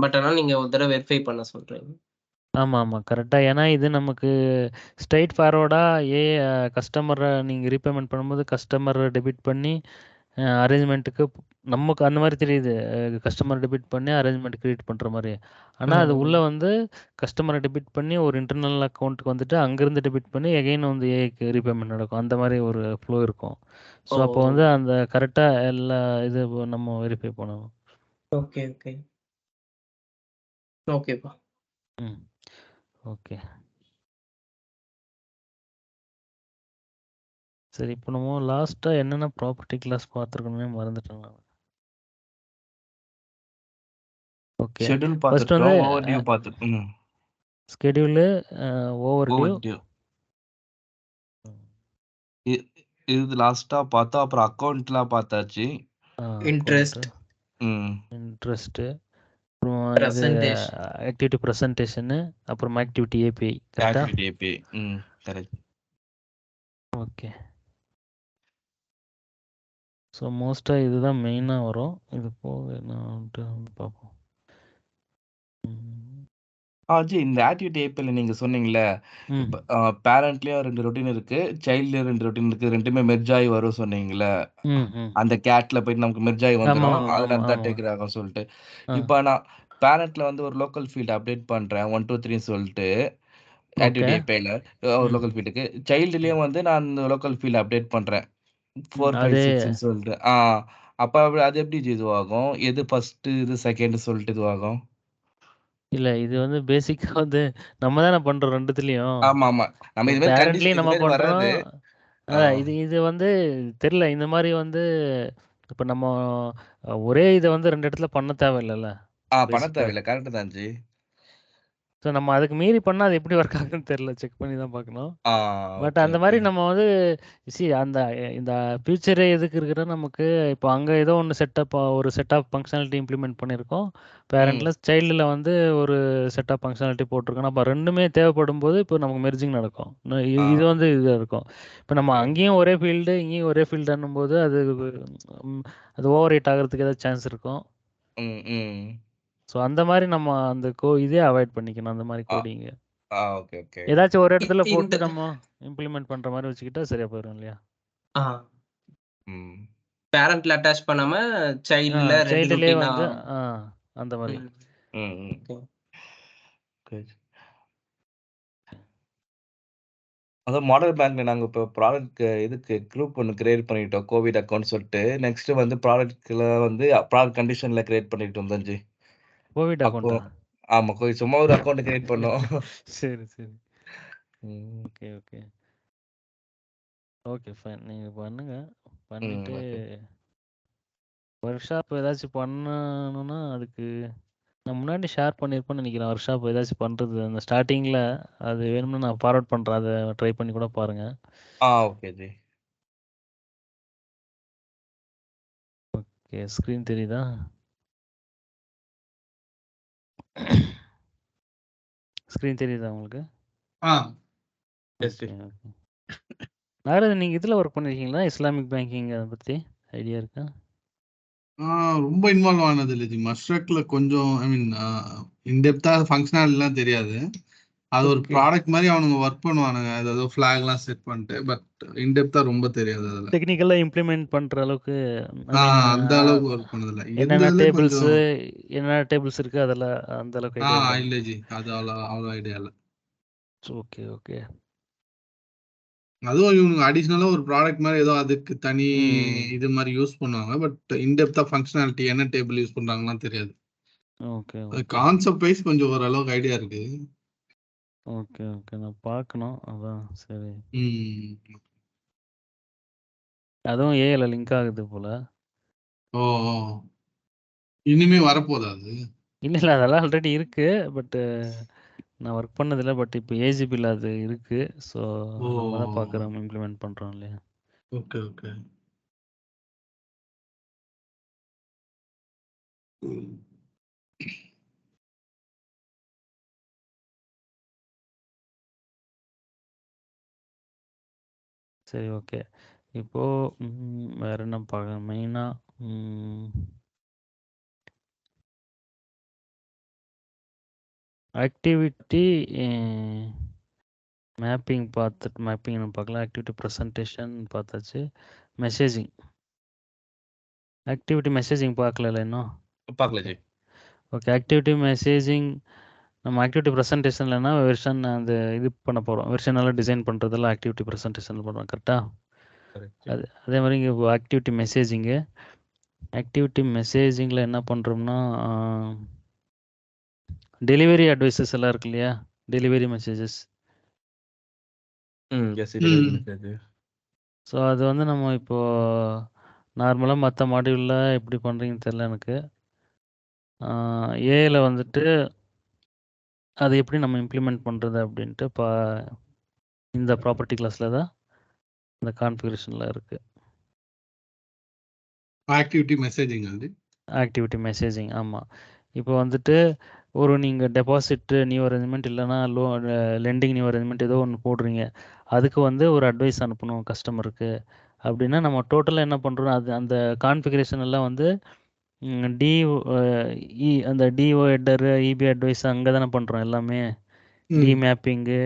But ஆனா நீங்க ஒரு தடவ வெரிஃபை பண்ண சொல்றீங்க. ஆமா. கரெக்ட்டா. ஏன்னா இது நமக்கு ஸ்ட்ரெய்ட் ஃபார்வர்டா கஸ்டமர நீங்க ரீபேமெண்ட் பண்ணும்போது கஸ்டமர டெபிட் பண்ணி அரேஞ்ச்மெண்ட்டுக்கு நமக்கு அந்த மாரி தெரியுது. கஸ்டமர் டெபிட் பண்ணி அரேஞ்ச்மெண்ட் கிரியேட் பண்ற மாரி. ஆனா அது உள்ள ம். வந்து கஸ்டமர டெபிட் பண்ணி ஒரு இன்டர்னல் அக்கவுண்ட்க்கு வந்துட்டு அங்கருந்து டெபிட் பண்ணி அகைன் வந்து ஏஐக்கு ரீபேமெண்ட் நடக்கும். அந்த மாரி ஒரு ஃப்ளோ இருக்கும். ஸோ ஓ! அப்போ வந்து அந்த கரெக்ட்டா எல்லா இது நம்ம வெரிஃபை பண்ணணும். Okay, okay. ஓகேப்பா. ம். ஓகே. சரி இப்போ நம்ம லாஸ்ட்டா என்னென்ன ப்ராப்பர்ட்டி கிளாஸ் பார்த்துருக்கோம்னே மறந்துட்டேன் நான். ஓகே. ஷெட்யூல் ஃபர்ஸ்ட் வந்து பார்த்துருக்கோம். ஓவர் டியூ பார்த்துருக்கோம். Schedule, overdue. Overdue இது லாஸ்டா பார்த்தோம். அப்புறம் அக்கௌண்ட்லாம் பார்த்தாச்சு. இன்ட்ரெஸ்ட், ம். இன்ட்ரெஸ்ட்டு, அப்புறம் இது பிரசன்டேஷன். ஆக்டிவிட்டி ப்ரெசன்டேஷனு, அப்புறம் ஆக்டிவிட்டி ஏபிஐ. கரெக்டா? Activity API. Correct. Okay. So மோஸ்ட்டாக இதுதான் மெயினாக வரும். இது போக என்னன்ட்டு பார்ப்போம். ஜி இந்த ஆக்டிவிட்டி ஏபிஐல நீங்க சொன்னீங்கல்ல, ம். இப்ப பேரண்ட்லயும் 2 ரொட்டீன் இருக்கு, சைல்ட்லயும் 2 ரொட்டீன் இருக்கு. 2மே மெர்ஜ் ஆகி வரும் சொன்னீங்கல்ல. ம். அந்த கேட்ல போயிட்டு நமக்கு மெர்ஜ் ஆகி வந்துரும். அதுல ஆமா. தான் டேக் ஆகும் சொல்லிட்டு. ஆ. இப்ப நான் பேரண்ட்ல வந்து ஒரு லோக்கல் ஃபீல்ட் அப்டேட் பண்றேன். 1, 2, 3 சொல்லிட்டு ஓகே. ஆக்டிவிட்டி ஏபிஐல ஒரு ம். லோக்கல் ஃபீல்டுக்கு. சைல்டுலயும் வந்து நான் அந்த லோக்கல் ஃபீல்ட் அப்டேட் பண்றேன். 4, 5, அதே 6ன்னு சொல்லிட்டு. அப்ப அது எப்படி ஜி இதுவாகும்? எது ஃபர்ஸ்ட்டு, இது செகண்ட் சொல்லிட்டு இதுவாகும்? இல்ல இது வந்து பேசிக்கா வந்து நம்ம தானே பண்றோம் 2த்துலயும். ஆமாமா. நம்ம இது மாரி பேரண்ட்லயும் இது நம்ம மாரி பண்றோம். வராது. ஆ. இது வந்து தெரியல. இந்த மாரி வந்து இப்ப நம்ம ஒரே இத வந்து 2 இடத்துல பண்ண தேவையில்லல்ல. பண்ண பேசிக்கா. தேவையில்ல. கரெக்ட் தான் ஜி. ஸோ நம்ம அதுக்கு மீறி பண்ணா அது எப்படி ஒர்க் ஆகுதுன்னு தெரியல. செக் பண்ணி தான் பார்க்கணும். ஆ பட் ஓகே, அந்த ஓகே. மாரி நம்ம வந்து அந்த இந்த ஃபியூச்சரே எதுக்கு இருக்குன்னா, நமக்கு இப்போ அங்க ஏதோ ஒண்ணு ஒரு செட் ஆஃப் ஃபங்ஷனாலிட்டி இம்ப்ளிமெண்ட் பண்ணியிருக்கோம். ம். பேரண்ட்ல சைல்டுல வந்து ஒரு செட் ஆஃப் ஃபங்ஷனாலிட்டி போட்டிருக்கோம். அப்ப 2மே தேவைப்படும்போது இப்போ நமக்கு மெர்ஜிங் நடக்கும். ஆ. இது வந்து இதா இருக்கும். இப்போ நம்ம ம். அங்கேயும் ஒரே ஃபீல்டு, இங்கேயும் ஒரே ஃபீல்டுன்னும்போது ம் அது ஓவர் ரைட் ஆகுறதுக்கு ஏதாவது சான்ஸ் இருக்கும். ம். ஸோ அந்த மாரி நம்ம அந்த இதே அவாய்ட் பண்ணிக்கணும். அந்த மாரி ஆ கோடிங். Okay, okay. ஏதாச்சும் ஒரு இடத்துல இந்த போட்டு நம்ம இம்ப்ளிமெண்ட் பண்ற மாரி வச்சுக்கிட்டா சரியா போயிரும் இல்லையா? ஆ ம். பேரண்ட்ல அட்டாச் பண்ணாம சைல்ட்ல 2 சைல்டுலயே ரொட்டீனா. வந்து அந்த மாரி. ம். ம். ஓகே. ஓகே. அதான் மாடல் பேங்க்ல நாங்க இப்போ ப்ராடக்ட் இதுக்கு குரூப் ஒண்ணு கிரியேட் பண்ணிட்டோம். கோவிட் அக்கவுண்ட் சொல்ட்டு. நெக்ஸ்ட் வந்து ப்ராடக்ட்ல வந்து ப்ராடக்ட் கண்டிஷன்ல கிரியேட் பண்ணிட்டு இருந்தோம் ஜி. கோவிட் அப்போ அக்கவுண்டா? ஆமா. சும்மா ஒரு அக்கவுண்ட் கிரியேட் பண்ணோம். சரி. ம். ஓகே. Okay fine. நீங்க பண்ணுங்க. ம். பண்ணிட்டு ஓகே. ஒர்க் ஷாப் ஏதாச்சும் பண்ணணும்னா அதுக்கு நான் முன்னாடி ஷேர் பண்ணியிருப்பேன்னு நினைக்கிறேன். ஒர்க் ஷாப் ஏதாச்சும் பண்றது அந்த ஸ்டார்ட்டிங்ல அது வேணும்னா நான் ஃபார்வர்ட் பண்றேன். அத ட்ரை பண்ணி கூட பாருங்க. Okay G. ஓகே. ஸ்க்ரீன் தெரியுதா? ஸ்க்ரீன் தெரியுதா உங்களுக்கு? ஆ. ஓகே. நாகராஜன் நீங்க இதுல ஒர்க் பண்ணிருக்கீங்களா? இஸ்லாமிக் பேங்கிங் அத பத்தி ஐடியா இருக்கா? ரொம்ப இன்வால்வ் ஆனது இல்ல ஜி. மஷ்ரக்ல கொஞ்சம் ஐ மீன் இன்டெப்தா ஃபங்க்ஷனாலிட்டிலாம் தெரியாது. அது ஒரு ஓகே. ப்ராடக்ட் மாரி அவனுங்க ஒர்க் பண்ணுவானுங்க. ஏதோ ஃபிளாக்லாம் செட் பண்ணிட்டு. பட் இன்டெப்தா ரொம்ப தெரியாது அதுல. டெக்னிக்கலா இம்ப்ளிமெண்ட் பண்ற அளவுக்கு ஐ மீன் அந்த அளவுக்கு ஒர்க் பண்ணதில்ல. என்னென்ன இருந்ததுல டேபிள்ஸ் கொஞ்சம் இருக்கு அதெல்லாம் அந்த அளவுக்கு ஐடியா இல்ல. இல்ல ஜி. அது அவ்வளோ ஐடியா இல்ல. ஓகே. அதுவும் இவனுங்க அடிஷனலா ஒரு ப்ராடக்ட் மாரி ஏதோ அதுக்கு தனி ம். இது மாரி யூஸ் பண்ணுவாங்க. பட் இன்டெப்தா ஃபங்க்ஷனாலிட்டி என்ன டேபிள் யூஸ் பண்றாங்கலாம் தெரியாது. ஓகே. கான்செப்ட் வைஸ் கொஞ்சம் ஓரளவுக்கு ஐடியா இருக்கு. ஓகே. நான் பார்க்கணும். அதான் சரி. ம். அதுவும் ஏஐல லிங்க் ஆகுது போல. ஓ! இனிமே வரப்போதா அது? இல்ல அதெல்லாம் ஆல்ரெடி இருக்கு. பட் நான் ஒர்க் பண்ணதில்ல. பட் இப்போ ஏஜிபில அது இருக்கு. ஸோ ஓ! நம்ம தான் பார்க்குறோம் இம்ப்ளிமெண்ட் பண்றோம் இல்லையா? ஓகே. ம். சரி ஓகே. இப்போ வேற என்ன பார்க்க மெயினா ஆக்டிவிட்டி மேப்பிங் பார்த்துட்டு மேப்பிங் நம்ம பார்க்கலாம். ஆக்டிவிட்டி ப்ரெசன்டேஷன் பார்த்தாச்சு. மெசேஜிங் ஆக்டிவிட்டி மெசேஜிங் பார்க்கல இன்னும். பார்க்கல ஜி. ஓகே, ஆக்டிவிட்டி மெசேஜிங் நம்ம ஆக்டிவிட்டி ப்ரெசன்டேஷன்லனா வெர்ஷன் அந்த இது பண்ண போகிறோம். வெர்ஷன் எல்லாம் டிசைன் பண்ணுறதெல்லாம் ஆக்டிவிட்டி ப்ரெசன்டேஷனில் பண்ணுறோம். கரெக்டாக? அதே மாதிரி இங்கே ஆக்டிவிட்டி மெசேஜிங்கு என்ன பண்ணுறோம்னா டெலிவரி அட்வைசஸ் எல்லாம் இருக்கு இல்லையா, டெலிவரி மெசேஜஸ். ஸோ அது வந்து நம்ம இப்போது நார்மலாக மற்ற மாடியூலில் எப்படி பண்ணுறீங்கன்னு தெரில எனக்கு. ஏல வந்துட்டு அதை எப்படி நம்ம இம்ப்ளிமெண்ட் பண்ணுறது அப்படின்ட்டு இந்த ப்ராப்பர்ட்டி கிளாஸில் தான் இந்த கான்ஃபிகரேஷனில் இருக்குது. ஆக்டிவிட்டி மெசேஜிங் ஆமாம். இப்போ வந்துட்டு நீங்கள் டெபாசிட் நியூ அரேஞ்ச்மெண்ட் இல்லைனா லெண்டிங் நியூ அரேஞ்ச்மெண்ட் ஏதோ ஒன்று போடுறீங்க, அதுக்கு வந்து ஒரு அட்வைஸ் அனுப்பணும் கஸ்டமருக்கு அப்படின்னா நம்ம டோட்டலாக என்ன பண்ணுறோம், அது அந்த கான்ஃபிகரேஷன் எல்லாம் வந்து அந்த டிஓ ஹெட்டரு இபி அட்வைஸ் அங்கே தானே பண்ணுறோம் எல்லாமே. டி மேப்பிங்கு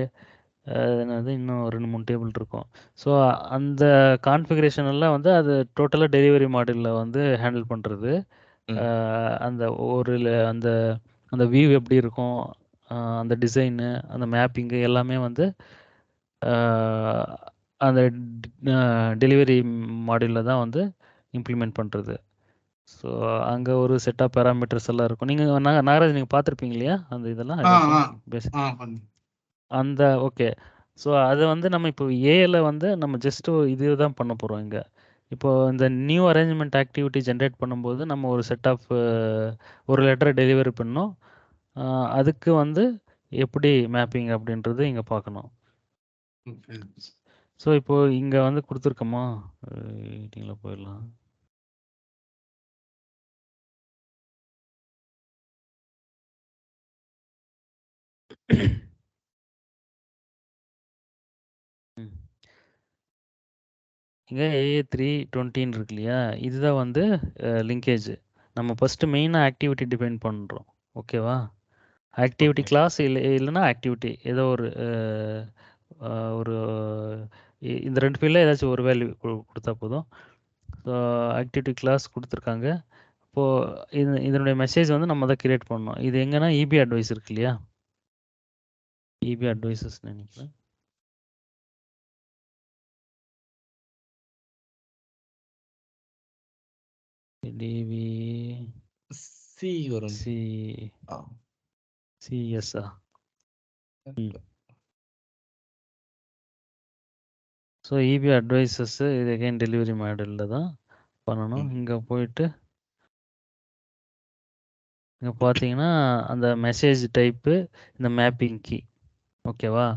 என்னது இன்னும் 2-3 டேபிள் இருக்கும். ஸோ அந்த கான்ஃபிகரேஷன் எல்லாம் வந்து அது டோட்டலாக டெலிவரி மாடலில் வந்து ஹேண்டில் பண்ணுறது. அந்த அந்த அந்த வியூ எப்படி இருக்கும், அந்த டிசைனு, அந்த மேப்பிங்கு எல்லாமே வந்து அந்த டெலிவரி மாடியூலில் தான் வந்து இம்ப்ளிமெண்ட் பண்ணுறது. ஸோ அங்கே ஒரு செட் ஆஃப் பேராமீட்டர்ஸ் எல்லாம் இருக்கும். நீங்கள் நாகராஜ் நீங்கள் பார்த்துருப்பீங்க இல்லையா அந்த இதெல்லாம் அந்த ஓகே. ஸோ அது வந்து நம்ம இப்போ ஏல வந்து நம்ம ஜஸ்ட் இது தான் பண்ண போகிறோம் இங்கே. இப்போது இந்த நியூ அரேஞ்ச்மெண்ட் ஆக்டிவிட்டி ஜென்ரேட் பண்ணும்போது நம்ம ஒரு செட் ஆஃப் ஒரு லெட்டரை டெலிவரி பண்ணோம். அதுக்கு வந்து எப்படி மேப்பிங் அப்படின்றது இங்கே பார்க்கணும். ஸோ இப்போது இங்கே வந்து கொடுத்துருக்கோமா, மீட்டிங்கில் போயிடலாம். இங்கே AA320 இருக்கு இல்லையா, இதுதான் வந்து லிங்கேஜ். நம்ம ஃபஸ்ட்டு மெயினாக ஆக்டிவிட்டி டிஃபைன் பண்ணுறோம். ஓகேவா? ஆக்டிவிட்டி கிளாஸ் இல்லைன்னா ஆக்டிவிட்டி ஏதோ ஒரு இந்த 2 ஃபீல்டில் ஏதாச்சும் ஒரு வேல்யூ கொடுத்தா போதும். ஸோ ஆக்டிவிட்டி கிளாஸ் கொடுத்துருக்காங்க. இப்போது இதனுடைய மெசேஜ் வந்து நம்ம தான் கிரியேட் பண்ணணும். இது எங்கன்னா இபி அட்வைஸ் இருக்கு இல்லையா, இபி அட்வைசஸ் நினைக்கிறேன். சிஎஸ்ஆ ஸோ இபி அட்வைசஸ் இது அகைன் டெலிவரி மாடலில் தான் பண்ணணும். இங்கே போயிட்டு இங்கே பார்த்தீங்கன்னா அந்த மெசேஜ் டைப்பு, இந்த மேப்பிங் கீ. ஓகேவா?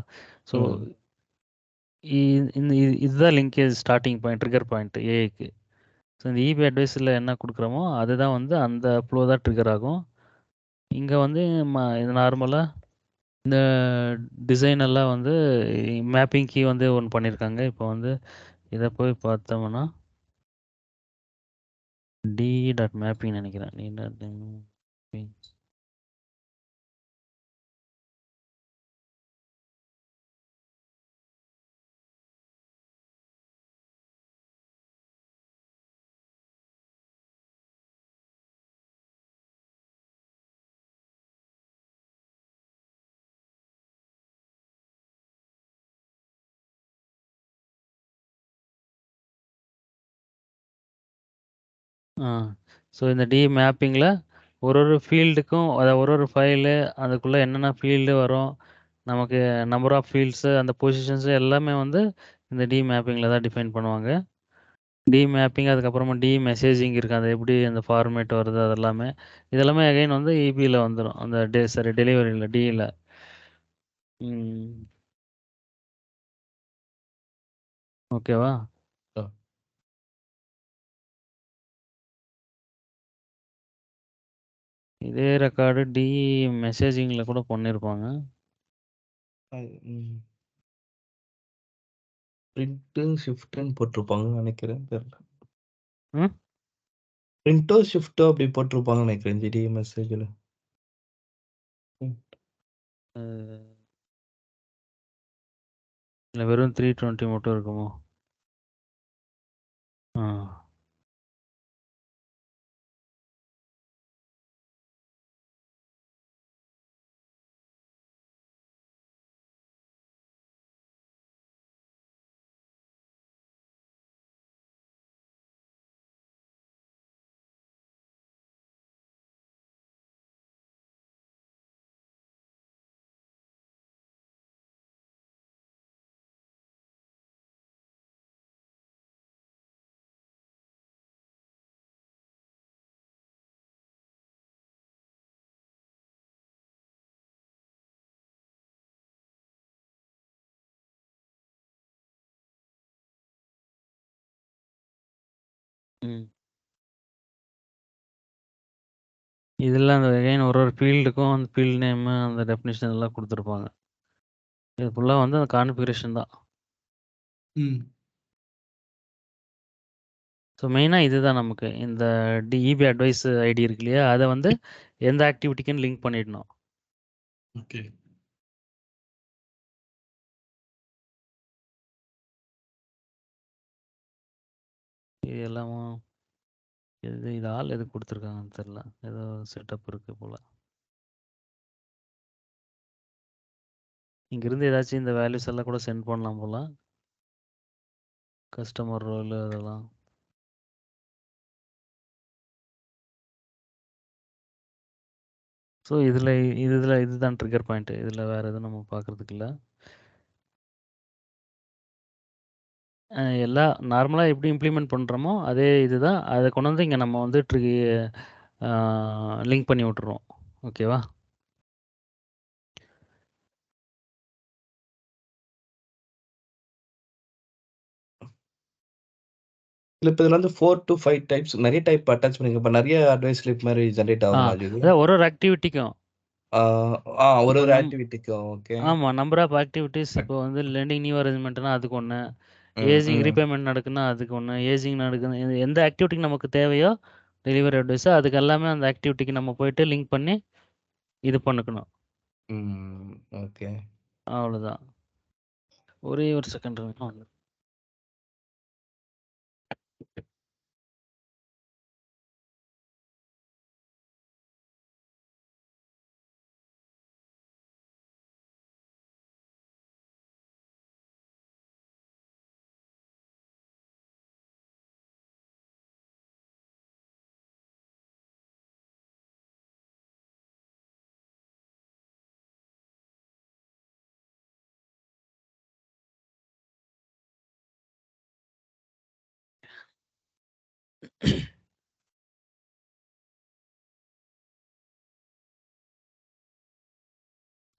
ஸோ இதுதான் linkage starting point, trigger point ஏக்கு. ஸோ இந்த இபி அட்வைஸில் என்ன கொடுக்குறோமோ அதுதான் வந்து அந்த ஃப்ளோ தான் ட்ரிகர் ஆகும். இங்கே வந்து இது நார்மலாக இந்த டிசைன் எல்லாம் வந்து மேப்பிங் கீ வந்து ஒன்று பண்ணியிருக்காங்க. இப்போ வந்து இதை போய் பார்த்தோம்னா d.mapping நினைக்கிறேன். d.mapping ஸோ இந்த டி மேப்பிங்கில் ஒரு ஃபீல்டுக்கும் ஒரு ஃபைலு அதுக்குள்ளே என்னென்ன ஃபீல்டு வரும், நமக்கு நம்பர் ஆஃப் ஃபீல்ட்ஸு, அந்த பொசிஷன்ஸு எல்லாமே வந்து இந்த டி மேப்பிங்கில் தான் டிஃபைன் பண்ணுவாங்க. டி மேப்பிங் அதுக்கப்புறமா டி மெசேஜிங் இருக்குது, அது எப்படி அந்த ஃபார்மேட் வருது அதெல்லாமே. இதெல்லாமே அகைன் வந்து இபியில் வந்துடும், அந்த டெலிவரியில் டியில். ஓகேவா? இதே ரெக்கார்டு டி மெசேஜிங்கில் கூட பண்ணியிருப்பாங்க. பிரிண்ட் ஷிஃப்ட்னு போட்டிருப்பாங்கன்னு நினைக்கிறேன், தெரியல. பிரிண்டோ ஷிஃப்ட்டோ அப்படி போட்டிருப்பாங்கன்னு நினைக்கிறேன் ஜிடி மெசேஜில். இல்லை வெறும் 320 மட்டும் இருக்குமோ? ஆ ம் இதெல்லாம் அந்த again ஒரு ஃபீல்டுக்கும் அந்த ஃபீல்ட் நேமு அந்த டெஃபினிஷன் எல்லாம் கொடுத்துருப்பாங்க. இது ஃபுல்லாக வந்து அந்த கான்ஃபிகரேஷன் தான். ஸோ மெயினாக இதுதான் நமக்கு இந்த இபி அட்வைஸ் ஐடி இருக்கு இல்லையா, அதை வந்து எந்த ஆக்டிவிட்டிக்குன்னு லிங்க் பண்ணிடணும். ஓகே. இது எல்லாமும் இது ஆள் எது கொடுத்துருக்காங்கன்னு தெரில, ஏதோ செட்டப் இருக்கு போல். இங்கிருந்து ஏதாச்சும் இந்த வேல்யூஸ் எல்லாம் கூட சென்ட் பண்ணலாம் போல், கஸ்டமர் ரோல் அதெல்லாம். ஸோ இதுதான் ட்ரிகர் பாயிண்ட். இதில் வேறு எதுவும் நம்ம பார்க்குறதுக்கு இல்லை. எல்லாம் நார்மலாக எப்படி இம்ப்ளிமெண்ட் பண்ணுறோமோ அதே இதுதான். அதை கொண்டு வந்து இங்கே நம்ம வந்து லிங்க் பண்ணி விட்டுறோம். ஓகேவா? இப்போ இதில் வந்து 4 to 5 டைப்ஸ் நிறைய டைப் அட்டாச் பண்ணிங்க. இப்போ நிறைய அட்வைஸ் ஸ்லிப் மாதிரி ஜென்ரேட் ஆகுங்களா இது? அதான் ஒரு ஆக்டிவிட்டிக்கும் ஒரு ஆக்டிவிட்டிக்கும். ஓகே. ஆமாம், நம்பர் ஆஃப் ஆக்டிவிட்டீஸ். இப்போ வந்து லெண்டிங் நியூ அரேஞ்ச்மெண்ட்னா அதுக்கு ஒன்று, ஏஜிங் ரீபேமெண்ட் நடக்குன்னா அதுக்கு ஒன்று, ஏஜிங் நடக்குது எந்த ஆக்டிவிட்டிக்கு நமக்கு தேவையோ டெலிவரி அட்வைஸோ அதுக்கு எல்லாமே அந்த ஆக்டிவிட்டிக்கு நம்ம போயிட்டு லிங்க் பண்ணி இது பண்ணிக்கணும். ஓகே. அவ்வளோதான். ஒரே ஒரு செகண்ட்.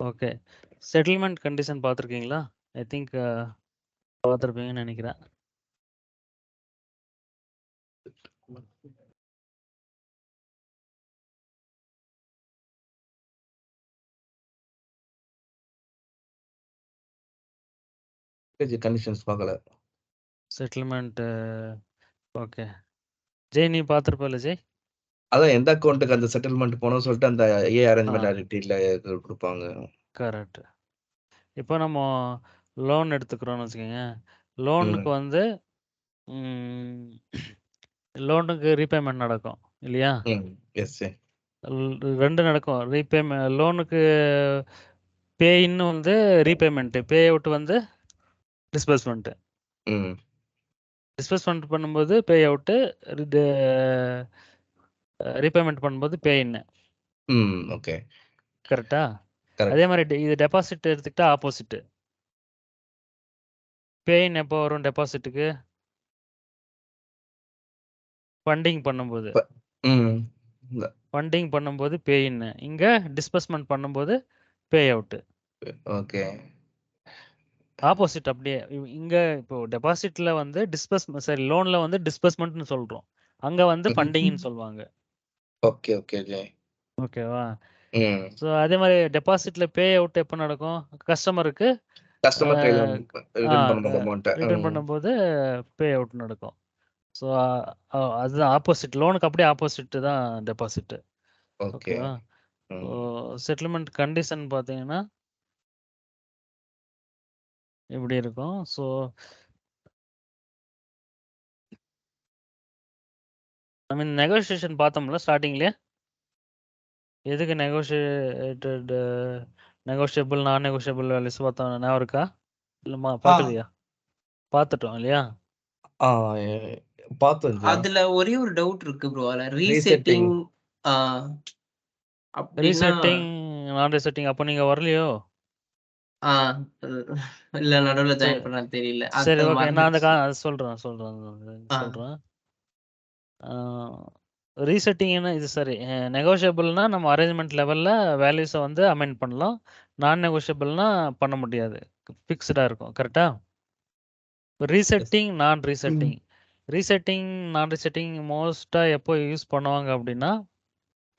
ஓகே, செட்டில்மெண்ட் கண்டிஷன் பார்த்துருக்கீங்களா? ஐ திங்க் பார்த்துருப்பீங்கன்னு நினைக்கிறேன். கண்டிஷன்ஸ் பார்க்கல. Settlement okay. ஜெய் நீ பார்த்துருப்பல ஜெய்? அதான் எந்த அக்கௌண்ட்டுக்கு அந்த செட்டில்மெண்ட் போகணும்னு சொல்லிட்டு அந்த அரேஞ்ச்மெண்ட் ஆக்டிவிட்டியில் கொடுப்பாங்க. கரெக்ட். இப்போ நம்ம லோன் எடுத்துக்கிறோம்னு வச்சுக்கோங்க. லோனுக்கு வந்து லோனுக்கு ரீபேமெண்ட் நடக்கும் இல்லையா? எஸ். 2 நடக்கும். லோனுக்கு பே இன்னு வந்து ரீபேமெண்ட், பே அவுட் வந்து டிஸ்பர்ஸ்மெண்ட். டிஸ்பர்ஸ்மெண்ட் பண்ணும்போது பே அவுட்டு, ரீபேமெண்ட் பண்ணும்போது பே இன்னு. ஓகே. கரெக்டா? அதே மாதிரி இது டெபாசிட் எடுத்துக்கிட்டா ஆப்போசிட். பே இன் எப்போ வரும் டெபாசிட்டுக்கு? ஃபண்டிங் பண்ணும்போது. ஃபண்டிங் பண்ணும்போது பே இன். இங்க டிஸ்பர்ஸ்மெண்ட் பண்ணும்போது பே அவுட். ஓகே. ஆப்போசிட் அப்படியே. இங்க இப்போ டெபாசிட்ல வந்து லோன்ல வந்து டிஸ்பர்ஸ்மெண்ட்னு சொல்றோம். அங்க வந்து ஃபண்டிங்னு சொல்லுவாங்க. ஓகே. ஓகே ஜெய். ஓகேவா? ஸோ அதே மாதிரி டெபாசிட்ல பே அவுட் எப்போ நடக்கும்? கஸ்டமருக்கு கஸ்டமர் கையில ரிட்டர்ன் பண்ணும்போது அமௌண்ட் ரிட்டர்ன் பண்ணும்போது பே அவுட் நடக்கும். ஸோ அதுதான் ஆப்போசிட். லோனுக்கு அப்படியே ஆப்போசிட் தான் டெபாசிட். ஓகே. ஓகேவா? ஸோ செட்டில்மெண்ட் கண்டிஷன் பார்த்தீங்கன்னா இப்படி இருக்கும். ஸோ ஐ மீன் நெகோஷியேஷன் பார்த்தோம்ல ஸ்டார்டிங்லேயே, எதுக்கு நெகோஷியபிள் நான் நெகோஷியபிள் வேல்யூஸ் பார்த்தோம், ஞாபகம் இருக்கா? இல்லைம்மா பார்க்கலையா? பார்த்துட்டோம் இல்லையா? பார்த்தோம் ஜி. அதுல ஒரே ஒரு டவுட் இருக்கு ப்ரோ. அதுல Resetting. ரீசெட்டிங் அப்படின்னா ரீசெட்டிங் நான் ரீசெட்டிங் அப்போ நீங்க வரலையோ? ஆ, இல்ல நடுவுல சரி ஜாயின் பண்ண தெரியல. சரி அது ஓகே, நான் அந்த மறந்துடுச்சு. சொல்றேன். ரீசெட்டிங்னா இது சரி. நெகோஷியபிள்னா நம்ம அரேஞ்ச்மெண்ட் லெவல்ல வேல்யூஸை வந்து அமெண்ட் பண்ணலாம். நான் நெகோஷியபிள்னா பண்ண முடியாது, ஃபிக்ஸ்டா இருக்கும். கரெக்டா? ரீசெட்டிங் நான் ரீசெட்டிங் நான் ரீசெட்டிங் மோஸ்டா எப்போ யூஸ் பண்ணுவாங்க அப்படின்னா,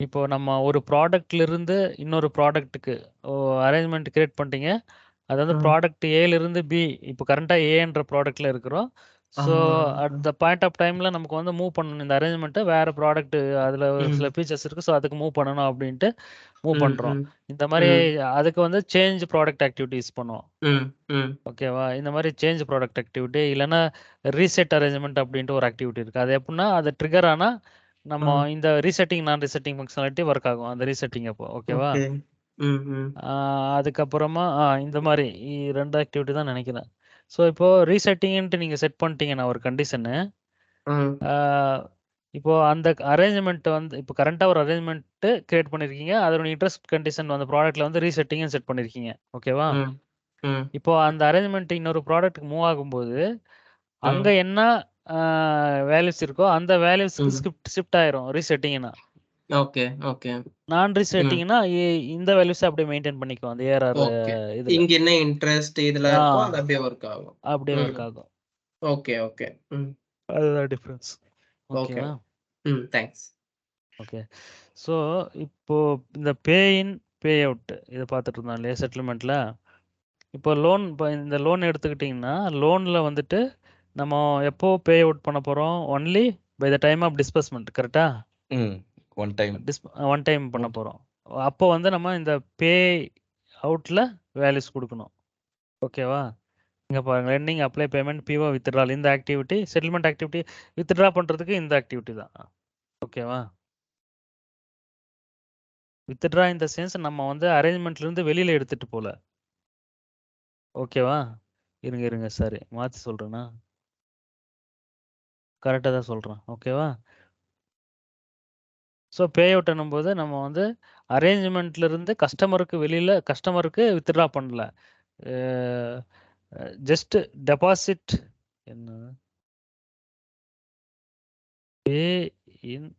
இப்போ நம்ம ஒரு ப்ராடக்ட்ல இருந்து இன்னொரு ப்ராடக்ட்டுக்கு அரேஞ்ச்மெண்ட் கிரியேட் பண்ணிட்டீங்க. அது வந்து ப்ராடக்ட் ஏல இருந்து பி, இப்போ கரண்டா ஏன்ற ப்ராடக்ட்ல இருக்கிறோம். So at the point of டைம்ல நமக்கு வந்து மூவ் பண்ணணும் இந்த அரேஞ்ச்மெண்ட்டை, வேற ப்ராடக்ட் அதுல சில ஃபீச்சர்ஸ் இருக்கு, ஸோ அதுக்கு மூவ் பண்ணணும் அப்படின்ட்டு மூவ் பண்றோம். இந்த மாதிரி அதுக்கு வந்து சேஞ்ச் ப்ராடக்ட் ஆக்டிவிட்டிஸ் பண்ணுவோம். ஓகேவா? இந்த மாதிரி சேஞ்ச் ப்ராடக்ட் ஆக்டிவிட்டி இல்லைன்னா ரீசெட் அரேஞ்ச்மெண்ட் அப்படின்ட்டு ஒரு ஆக்டிவிட்டி இருக்கு. அது எப்படின்னா அது ட்ரிகர் ஆனா நம்ம இந்த ரீசெட்டிங் நான் ரீசெட்டிங் ஃபங்க்ஷனாலிட்டி ஒர்க் ஆகும் அந்த ரீசெட்டிங் அப்போ. ஓகேவா? அதுக்கப்புறமா இந்த மாதிரி ரெண்டு ஆக்டிவிட்டி தான் நினைக்கிறேன். ஸோ இப்போ ரீசெட்டிங்ன்ட்டு நீங்க செட் பண்ணிட்டீங்கன்னா ஒரு கண்டிஷனு, இப்போ அந்த அரேஞ்ச்மெண்ட் வந்து இப்போ கரண்டா ஒரு அரேஞ்ச்மெண்ட் கிரியேட் பண்ணிருக்கீங்க, அதோட இன்ட்ரெஸ்ட் கண்டிஷன் வந்து ப்ராடக்ட்ல வந்து ரீசெட்டிங் செட் பண்ணிருக்கீங்க. ஓகேவா? இப்போ அந்த அரேஞ்ச்மெண்ட் இன்னொரு ப்ராடக்ட் மூவ் ஆகும்போது அங்க என்ன வேல்யூஸ் இருக்கோ அந்த வேல்யூஸ்க்கு ஷிஃப்ட் ஆயிரும் ரீசெட்டிங்னா. Okay okay. நான் ரீசெட்டிங்னா இந்த வேல்யூஸ் அப்படியே மெயின்டைன் பண்ணிக்கும் அந்த ஏஆர்ஆர் ஓகே. இதுல. இங்க என்ன இன்ட்ரெஸ்ட் இதுல இருக்கோ அது அப்படியே ஒர்க் ஆகும். அப்படியே ஒர்க் ஆகும். Okay okay. அதுதான் டிஃபரன்ஸ். ஓகே. ஓகேவா? தேங்க்ஸ். ஓகே. ஸோ இப்போ இந்த பே இன் பே அவுட் இதை பார்த்துட்டு இருந்தோம் இல்லையா செட்டில்மெண்ட்ல. இப்போ இந்த லோன் எடுத்துக்கிட்டிங்கன்னா லோன்ல வந்துட்டு நம்ம எப்போ பே அவுட் பண்ண போறோம்? Only by the time of disbursement. கரெக்டா? ஒன் டைம் ஒன் டைம் பண்ண போறோம். அப்போ வந்து நம்ம இந்த பே அவுட்ல வேல்யூஸ் கொடுக்கணும். ஓகேவா? இங்க பாருங்க, lending, apply, payment, PO, withdrawal, இந்த ஆக்டிவிட்டி செட்டில்மெண்ட் ஆக்டிவிட்டி. வித்ட்ரா பண்றதுக்கு இந்த ஆக்டிவிட்டி தான். ஓகேவா? வித்ட்ரா இந்த சென்ஸ் நம்ம வந்து அரேஞ்ச்மெண்ட்ல இருந்து வெளியில எடுத்துட்டு போல. ஓகேவா? இருங்க சாரி மாத்தி சொல்றேன்னா, கரெக்டா தான் சொல்றேன். ஓகேவா? ஸோ பே அவுட் பண்ணும்போது நம்ம வந்து அரேஞ்ச்மெண்ட்ல இருந்து கஸ்டமருக்கு வித்ட்ரா பண்ணல. ஜஸ்ட் டெபாசிட் என்ன பே இன்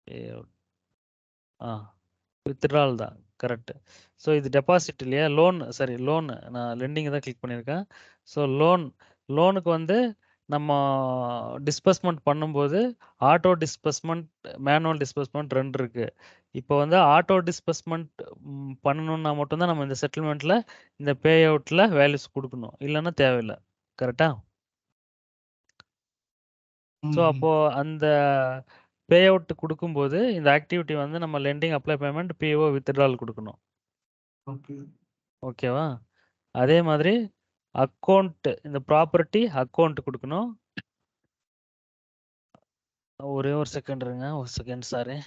பே அவுட் வித்ட்ரால் தான் கரெக்ட். ஸோ இது டெபாசிட் இல்லையா? லோன் நான் லெண்டிங் தான் கிளிக் பண்ணியிருக்கேன். ஸோ லோனுக்கு வந்து நம்ம டிஸ்பர்ஸ்மெண்ட் பண்ணும்போது ஆட்டோ டிஸ்பர்ஸ்மெண்ட், மேனுவல் டிஸ்பர்ஸ்மெண்ட் ரெண்டு இருக்கு. இப்போ வந்து ஆட்டோ டிஸ்பர்ஸ்மெண்ட் பண்ணணும்னா மட்டும்தான் நம்ம இந்த செட்டில்மெண்ட்ல இந்த பே அவுட்ல வேல்யூஸ் கொடுக்கணும், இல்லைன்னா தேவையில்லை. கரெக்டா? ஸோ அப்போ அந்த பே அவுட் கொடுக்கும்போது இந்த ஆக்டிவிட்டி வந்து நம்ம lending, apply, payment, PO, withdrawal கொடுக்கணும். ஓகேவா? அதே மாதிரி அக்கௌண்ட், இந்த ப்ராப்பர்ட்டி அக்கௌண்ட் கொடுக்கணும். ஒரே ஒரு செகண்ட் இருங்க, ஒரு செகண்ட் சாரி.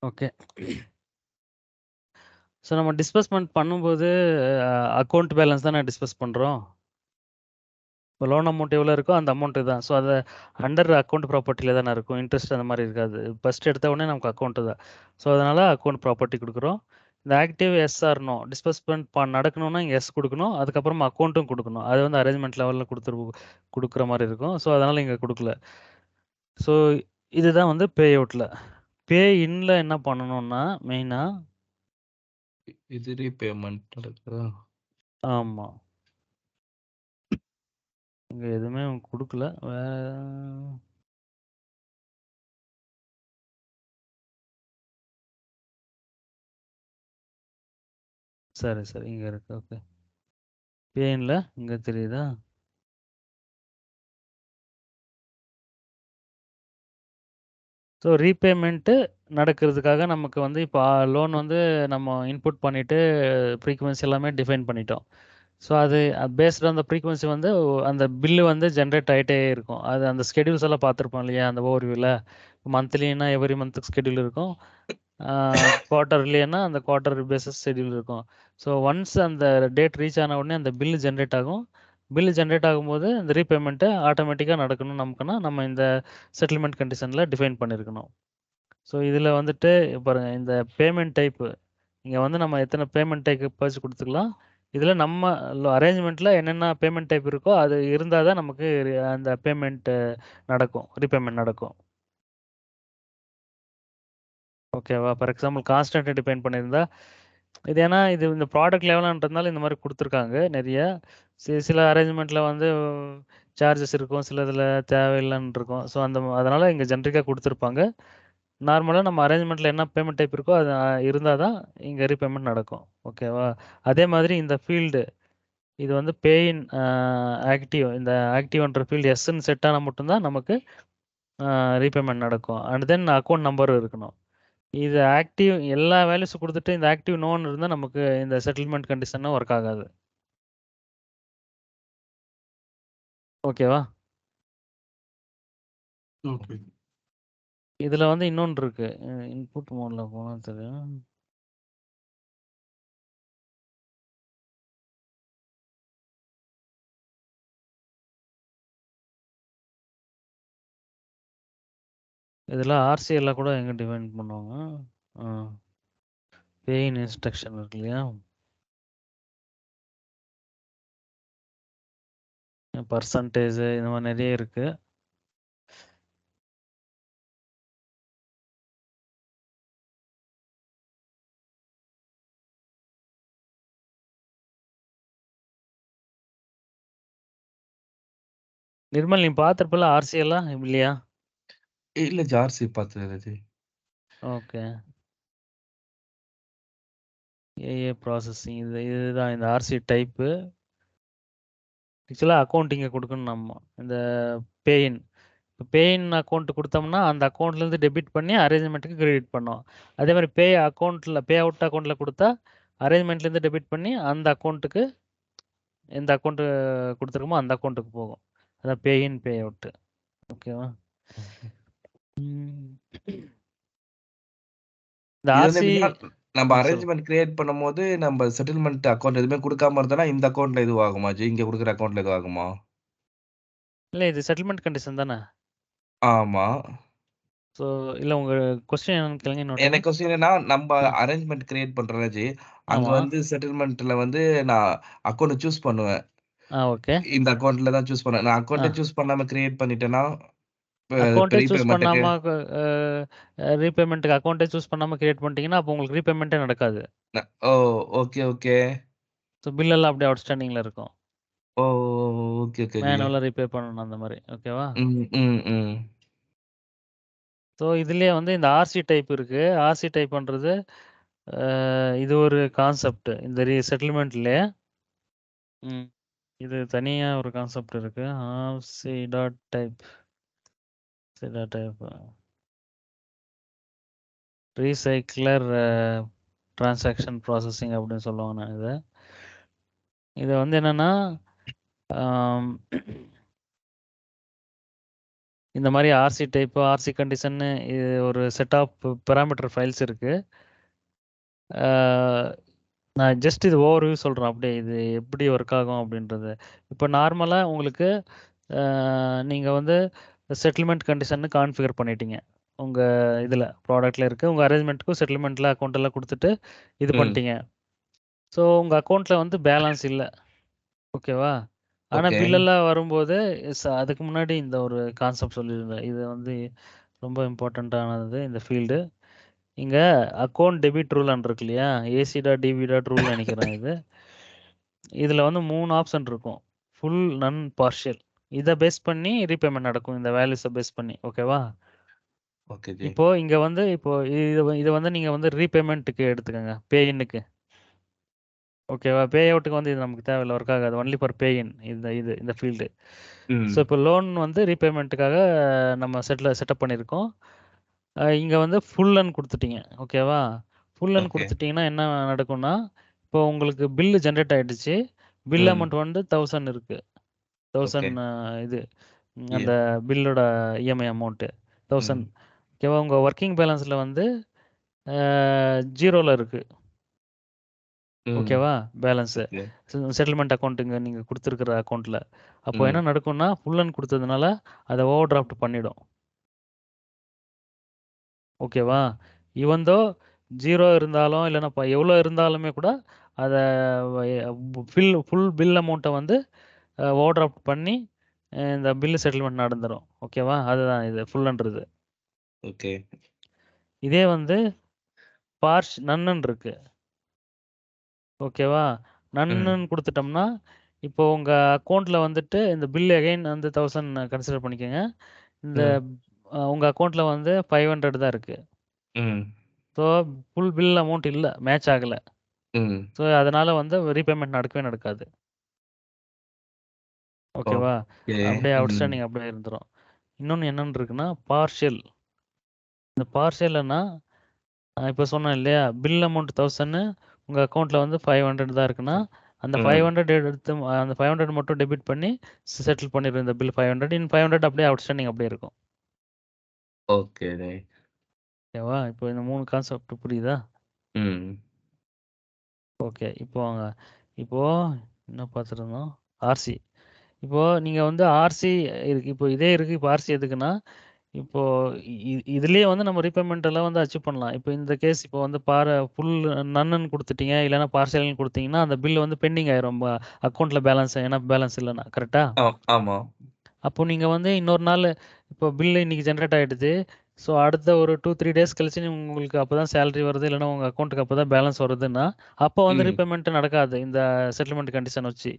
ஓகே. ஸோ நம்ம டிஸ்பர்ஸ்மெண்ட் பண்ணும்போது அக்கௌண்ட் பேலன்ஸ் தானே டிஸ்பர்ஸ் பண்ணுறோம். இப்போ லோன் அமௌண்ட் எவ்வளோ இருக்கோ அந்த அமௌண்ட்டு தான். ஸோ அது அண்டர் அக்கௌண்ட் ப்ராப்பர்ட்டியில் தானே இருக்கும், இன்ட்ரெஸ்ட் அந்த மாதிரி இருக்காது. ஃபர்ஸ்ட் எடுத்த உடனே நமக்கு அக்கௌண்ட்டு தான். ஸோ அதனால் அக்கௌண்ட் ப்ராப்பர்ட்டி கொடுக்குறோம். இந்த ஆக்டிவ் எஸ்ஆர்னோ டிஸ்பர்ஸ்மெண்ட் நடக்கணும்னா இங்கே எஸ் கொடுக்கணும், அதுக்கப்புறமா அக்கௌண்ட்டும் கொடுக்கணும். அது வந்து அரேஞ்ச்மெண்ட் லெவலில் கொடுக்குற மாதிரி இருக்கும். ஸோ அதனால் இங்கே கொடுக்கல. ஸோ இதுதான் வந்து பே அவுட்ல. பே இன்ல என்ன பண்ணணும்னா மெயினா இது ரீபேமெண்ட் நடக்குதா? ஆமா. இங்க எதுவுமே குடுக்கல. சரி, சரி. இங்க இருக்கு. ஓகே. பே இன்ல இங்க தெரியுதா? ஸோ ரீபேமெண்ட்டு நடக்கிறதுக்காக நமக்கு வந்து இப்போ லோன் வந்து நம்ம இன்புட் பண்ணிவிட்டு ஃப்ரீக்வன்சி எல்லாமே டிஃபைன் பண்ணிட்டோம். ஸோ அது பேஸ்ட் ஆன் த ஃப்ரீக்வன்சி வந்து அந்த பில்லு வந்து ஜென்ரேட் ஆகிட்டே இருக்கும். அது அந்த ஸ்கெடியூல்ஸ் எல்லாம் பார்த்துருப்போம் இல்லையா அந்த ஓவர்வியூவில். மந்த்லின்னா எவ்ரி மந்த்துக்கு ஸ்கெடியூல் இருக்கும். குவார்ட்டர்லின்னா அந்த குவார்ட்டர் பேசிஸ் ஷெடியூல் இருக்கும். ஸோ ஒன்ஸ் அந்த டேட் ரீச் ஆன உடனே அந்த பில்லு ஜென்ரேட் ஆகும். பில்லு ஜென்ரேட் ஆகும்போது இந்த ரீபேமெண்ட்டு ஆட்டோமேட்டிக்காக நடக்கணும் நமக்குன்னா நம்ம இந்த செட்டில்மெண்ட் கண்டிஷனில் டிஃபைன் பண்ணியிருக்கணும். ஸோ இதில் வந்துட்டு பாருங்க இந்த பேமெண்ட் டைப்பு இங்கே வந்து நம்ம எத்தனை பேமெண்ட் டைப் பர்ஸ் கொடுத்துக்கலாம். இதில் நம்ம அரேஞ்ச்மெண்ட்டில் என்னென்ன பேமெண்ட் டைப் இருக்கோ அது இருந்தால் தான் நமக்கு அந்த பேமெண்ட்டு நடக்கும், ரீபேமெண்ட் நடக்கும். ஓகேவா? ஃபார் எக்ஸாம்பிள் கான்ஸ்டன்ட்டை டிபைன் பண்ணியிருந்தா இது ஏன்னா இது இந்த ப்ராடக்ட் லெவலான்றதுனால இந்த மாதிரி கொடுத்துருக்காங்க நிறைய. சில அரேஞ்ச்மெண்ட்டில் வந்து சார்ஜஸ் இருக்கும், சில இதில் தேவையில்லைன்னு இருக்கும். ஸோ அதனால் இங்கே ஜென்ரிக்காக கொடுத்துருப்பாங்க. நார்மலாக நம்ம அரேஞ்ச்மெண்ட்டில் என்ன பேமெண்ட் டைப் இருக்கோ அது இருந்தால் தான் இங்கே ரீபேமெண்ட் நடக்கும். ஓகேவா? அதே மாதிரி இந்த ஃபீல்டு இது வந்து பேயின் ஆக்டிவ் இந்த ஆக்டிவ்ன்ற ஃபீல்டு எஸ்ன்னு செட் ஆனால் மட்டும்தான் நமக்கு ரீபேமெண்ட் நடக்கும். அண்ட் தென் அக்கௌண்ட் நம்பரும் இருக்கணும். இது ஆக்டிவ் எல்லா வேல்யூஸும் கொடுத்துட்டு இந்த ஆக்டிவ் நோன்னு இருந்தால் நமக்கு இந்த செட்டில்மெண்ட் கண்டிஷனும் ஒர்க் ஆகாது. ஓகேவா? ஓகே. இதில் வந்து இன்னொன்று இருக்கு. இன்புட் மோடில் போனால் தெரியும். இதில் ஆர்சிஎல்லாம் கூட எங்கே டிஃபைன் பண்ணுவாங்க. பேயின் இன்ஸ்ட்ரக்ஷன் இருக்கு இல்லையா? பர்சன்டேஜ் இந்த மாதிரி நிறைய இருக்கு. நிர்மல் நீ பார்த்துருப்பல ஆர்சிஎல்லாம் இல்லையா? இல்ல ஜார்சி பார்த்தது இது. ஓகே. ஏஏ ப்ராசஸிங் இதுதான் இந்த ஆர்சி டைப்பு. ஆக்சுவலாக அக்கௌண்ட் இங்கே கொடுக்கணும் நம்ம இந்த பேயின். இப்போ பேயின் அக்கௌண்ட் கொடுத்தோம்னா அந்த அக்கௌண்ட்லேருந்து டெபிட் பண்ணி அரேஞ்ச்மெண்ட்டுக்கு கிரெடிட் பண்ணோம். அதே மாதிரி பே அவுட் அக்கௌண்ட்டில் கொடுத்தா அரேஞ்ச்மெண்ட்லேருந்து டெபிட் பண்ணி அந்த அக்கௌண்ட்டுக்கு எந்த அக்கௌண்ட்டு கொடுத்துருக்கோமோ அந்த அக்கௌண்ட்டுக்கு போகும். அதான் பே இன் பே அவுட்டு. ஓகேவா? இந்த இது வந்து ஆர்சி எப்படின்னா, நம்ம சொல்லு. அரேஞ்ச்மெண்ட் கிரியேட் பண்ணும்போது நம்ம செட்டில்மெண்ட் அக்கௌண்ட் எதுவுமே கொடுக்காம இருந்தோம்னா இந்த அக்கௌண்ட்ல இது ஆகுமா ஜி? இங்க கொடுக்குற அக்கௌண்ட்ல இது ஆகுமா? இல்லை இது செட்டில்மெண்ட் கண்டிஷன் தானே. ஆமா. ஸோ இல்லை உங்கள் கொஸ்டின் என்னன்னு கேளுங்க இன்னொரு எனக்கு டைம். கொஸ்டின் என்னன்னா, நம்ம அரேஞ்ச்மெண்ட் கிரியேட் பண்றோம்ல ஜி, அங்க ஆமாம். வந்து செட்டில்மெண்ட்ல வந்து நான் அக்கௌண்ட் சூஸ் பண்ணுவேன். ஓகே. இந்த அக்கௌண்ட்ல தான் சூஸ் பண்ணேன். நான் ஆ அக்கௌண்ட்டே சூஸ் பண்ணாம கிரியேட் பண்ணிட்டேன்னா, அக்கௌண்ட்டே சூஸ் ரீபேமெண்ட்டுக்கு பண்ணாமல் ரீபேமெண்ட்டுக்கு அக்கௌண்ட்டே சூஸ் பண்ணாமல் கிரியேட் பண்ணிட்டீங்கன்னா அப்போ உங்களுக்கு ரீபேமெண்ட்டே நடக்காது. ஓ! Okay, okay. ஸோ பில்லெல்லாம் அப்படியே அவுட்ஸ்டாண்டிங்கில் இருக்கும். ஓ! Okay, okay ji. மேனுவலாக ரீபே பண்ணணும் அந்த மாதிரி. ஓகேவா? ம், ம், ம். ஸோ இதுலேயே வந்து இந்த ஆர்சி டைப் இருக்குது. ஆர்சி டைப்ன்றது இது ஒரு கான்செப்ட் இந்த செட்டில்மெண்ட்லேயே. இது தனியாக ஒரு கான்செப்ட் இருக்குது. RC dot type recycler transaction processing அப்படின்னு சொல்லுவாங்க. நான் இதை வந்து என்னென்னா இந்த மாதிரி ஆர்சி டைப்பு ஆர்சி கண்டிஷன்னு இது ஒரு செட் ஆஃப் பெராமீட்டர் ஃபைல்ஸ் இருக்குது. நான் ஜஸ்ட் இது ஓவர்வியூ சொல்கிறேன் அப்படியே இது எப்படி ஒர்க் ஆகும் அப்படின்றது. இப்போ நார்மலாக உங்களுக்கு நீங்கள் வந்து செட்டில்மெண்ட் கண்டிஷன்னு கான்ஃபிகர் பண்ணிட்டீங்க உங்கள் இதில் ப்ராடக்ட்டில் இருக்குது. உங்கள் அரேஞ்ச்மெண்ட்டுக்கும் செட்டில்மெண்ட்டில் அக்கௌண்ட்டெல்லாம் கொடுத்துட்டு இது பண்ணிட்டீங்க. ஸோ உங்கள் அக்கௌண்ட்டில் வந்து பேலன்ஸ் இல்லை. ஓகேவா? ஆனால் ஓகே. பில்லெல்லாம் வரும்போது அதுக்கு முன்னாடி இந்த ஒரு கான்செப்ட் சொல்லியிருந்தேன். இது வந்து ரொம்ப இம்பார்ட்டண்ட்டானது இந்த ஃபீல்டு. இங்க அக்கவுண்ட் டெபிட் ரூல் இருக்கு இல்லையா? AC.DB.rule நினைக்கிறேன் இது. இதுல வந்து 3 ஆப்ஷன் இருக்கும். ஃபுல், நன், பார்ஷியல். இதை பேஸ் பண்ணி ரீபேமெண்ட் நடக்கும், இந்த வேல்யூஸை பேஸ் பண்ணி. ஓகேவா? Okay G. இப்போ இங்க வந்து இப்போ இது வந்து நீங்க வந்து ரீபேமெண்ட்டுக்கு எடுத்துக்கோங்க, பே இன்னுக்கு. ஓகேவா? பே அவுட்டுக்கு வந்து இது நமக்கு தேவையில்லை, ஒர்க் ஆகாது. ஒன்லி ஃபார் பே இன் இந்த ஃபீல்டு. ஸோ இப்போ லோன் வந்து ரீபேமெண்ட்டுக்காக நம்ம செட்டப் பண்ணியிருக்கோம். இங்கே வந்து ஃபுல்லன்னு கொடுத்துட்டீங்க. ஓகேவா? ஃபுல்லன்னு ஓகே. கொடுத்துட்டீங்கன்னா என்ன நடக்கும்னா, இப்போ உங்களுக்கு பில்லு ஜென்ரேட் ஆயிடுச்சு. பில் ம். அமௌண்ட் வந்து 1000 இருக்கு. ஓகே. 1000 இது அந்த பில்லோட இஎம்ஐ அமௌண்ட்டு 1000. ம். ஓகேவா? உங்கள் ஒர்க்கிங் பேலன்ஸில் வந்து 0ல இருக்கு. ம். ஓகேவா? Balance okay. செட்டில்மெண்ட் அக்கௌண்ட்டுங்க நீங்கள் கொடுத்துருக்குற அக்கௌண்ட்டில். அப்போ ம். என்ன நடக்கும்னா, ஃபுல்லன்னு கொடுத்ததுனால அதை ஓவர் டிராஃப்ட் பண்ணிடும். ஓகேவா? ஈவன் தோ 0 இருந்தாலும் இல்லைன்னா எவ்வளோ இருந்தாலுமே கூட அதை ஃபுல் பில் அமௌண்ட்டை வந்து ஓவர் டிராஃப்ட் பண்ணி இந்த பில்லு செட்டில்மெண்ட் நடந்துடும். ஓகேவா? அதுதான் இது ஃபுல்லுன்றது. ஓகே. இதே வந்து நன்னுன்னு இருக்கு. ஓகேவா? ம். நன்னுன்னு கொடுத்துட்டோம்னா, இப்போ உங்கள் அக்கௌண்ட்டில் வந்துட்டு இந்த பில் அகைன் வந்து 1000 கன்சிடர் பண்ணிக்கோங்க. இந்த ம். உங்கள் அக்கௌண்ட்டில் வந்து 500 தான் இருக்குது. ம். ஸோ ஃபுல் பில் அமௌண்ட் இல்லை, மேட்ச் ஆகலை. ம். ஸோ அதனால் வந்து ரீபேமெண்ட் நடக்கவே நடக்காது. ஓகேவா? ஓகே. அப்படியே ம். அவுட்ஸ்டாண்டிங் அப்படியே இருந்துரும். இன்னொன்று என்னன்னு இருக்குன்னா, பார்ஷியல். இந்த பார்ஷியல்னா இப்போ சொன்னேன் இல்லையா, பில் அமௌண்ட் 1000 உங்கள் அக்கௌண்ட்டில் வந்து 500 தான் இருக்குன்னா, அந்த ம். 500 எடுத்து அந்த 500 மட்டும் டெபிட் பண்ணி செட்டில் பண்ணிடுற இந்த பில் 500. 500 அப்படியே அவுட்ஸ்டாண்டிங் அப்படியே இருக்கும். ஓகே. ஓகேவா? இப்போ இந்த 3 கான்செப்ட் புரியுதா? ம். ஓகே. இப்போ வாங்க. இப்போ என்ன பார்த்துருந்தோம்? ஆர்சி. இப்போ நீங்கள் வந்து ஆர்சி இருக்கு. இப்போ இதே இருக்குது. இப்போ ஆர்சி எதுக்குன்னா, இப்போ இதுலேயே வந்து நம்ம ரீபேமெண்ட் எல்லாம் வந்து அச்சீவ் பண்ணலாம். இப்போ இந்த கேஸ் இப்போ வந்து ஃபுல் நன்னு கொடுத்துட்டீங்க, இல்லைன்னா பார்சல்னு கொடுத்தீங்கன்னா அந்த பில் வந்து பெண்டிங் ஆயிரும் அக்கௌண்ட்டில் பேலன்ஸ், ஏன்னா பேலன்ஸ் இல்லைன்னா. கரெக்டா? ஆமா. அப்போ நீங்கள் வந்து இன்னொரு நாள் இப்போ பில்லு இன்னைக்கு ஜென்ரேட் ஆகிடுது. ஸோ அடுத்த ஒரு 2-3 டேஸ் கழிச்சு உங்களுக்கு அப்போ தான் சேலரி வருது, இல்லைன்னா உங்கள் அக்கௌண்ட்டுக்கு அப்போ தான் பேலன்ஸ் வருதுன்னா, அப்போ வந்து ம். ரீபேமெண்ட் நடக்காது இந்த செட்டில்மெண்ட் கண்டிஷன் வச்சு.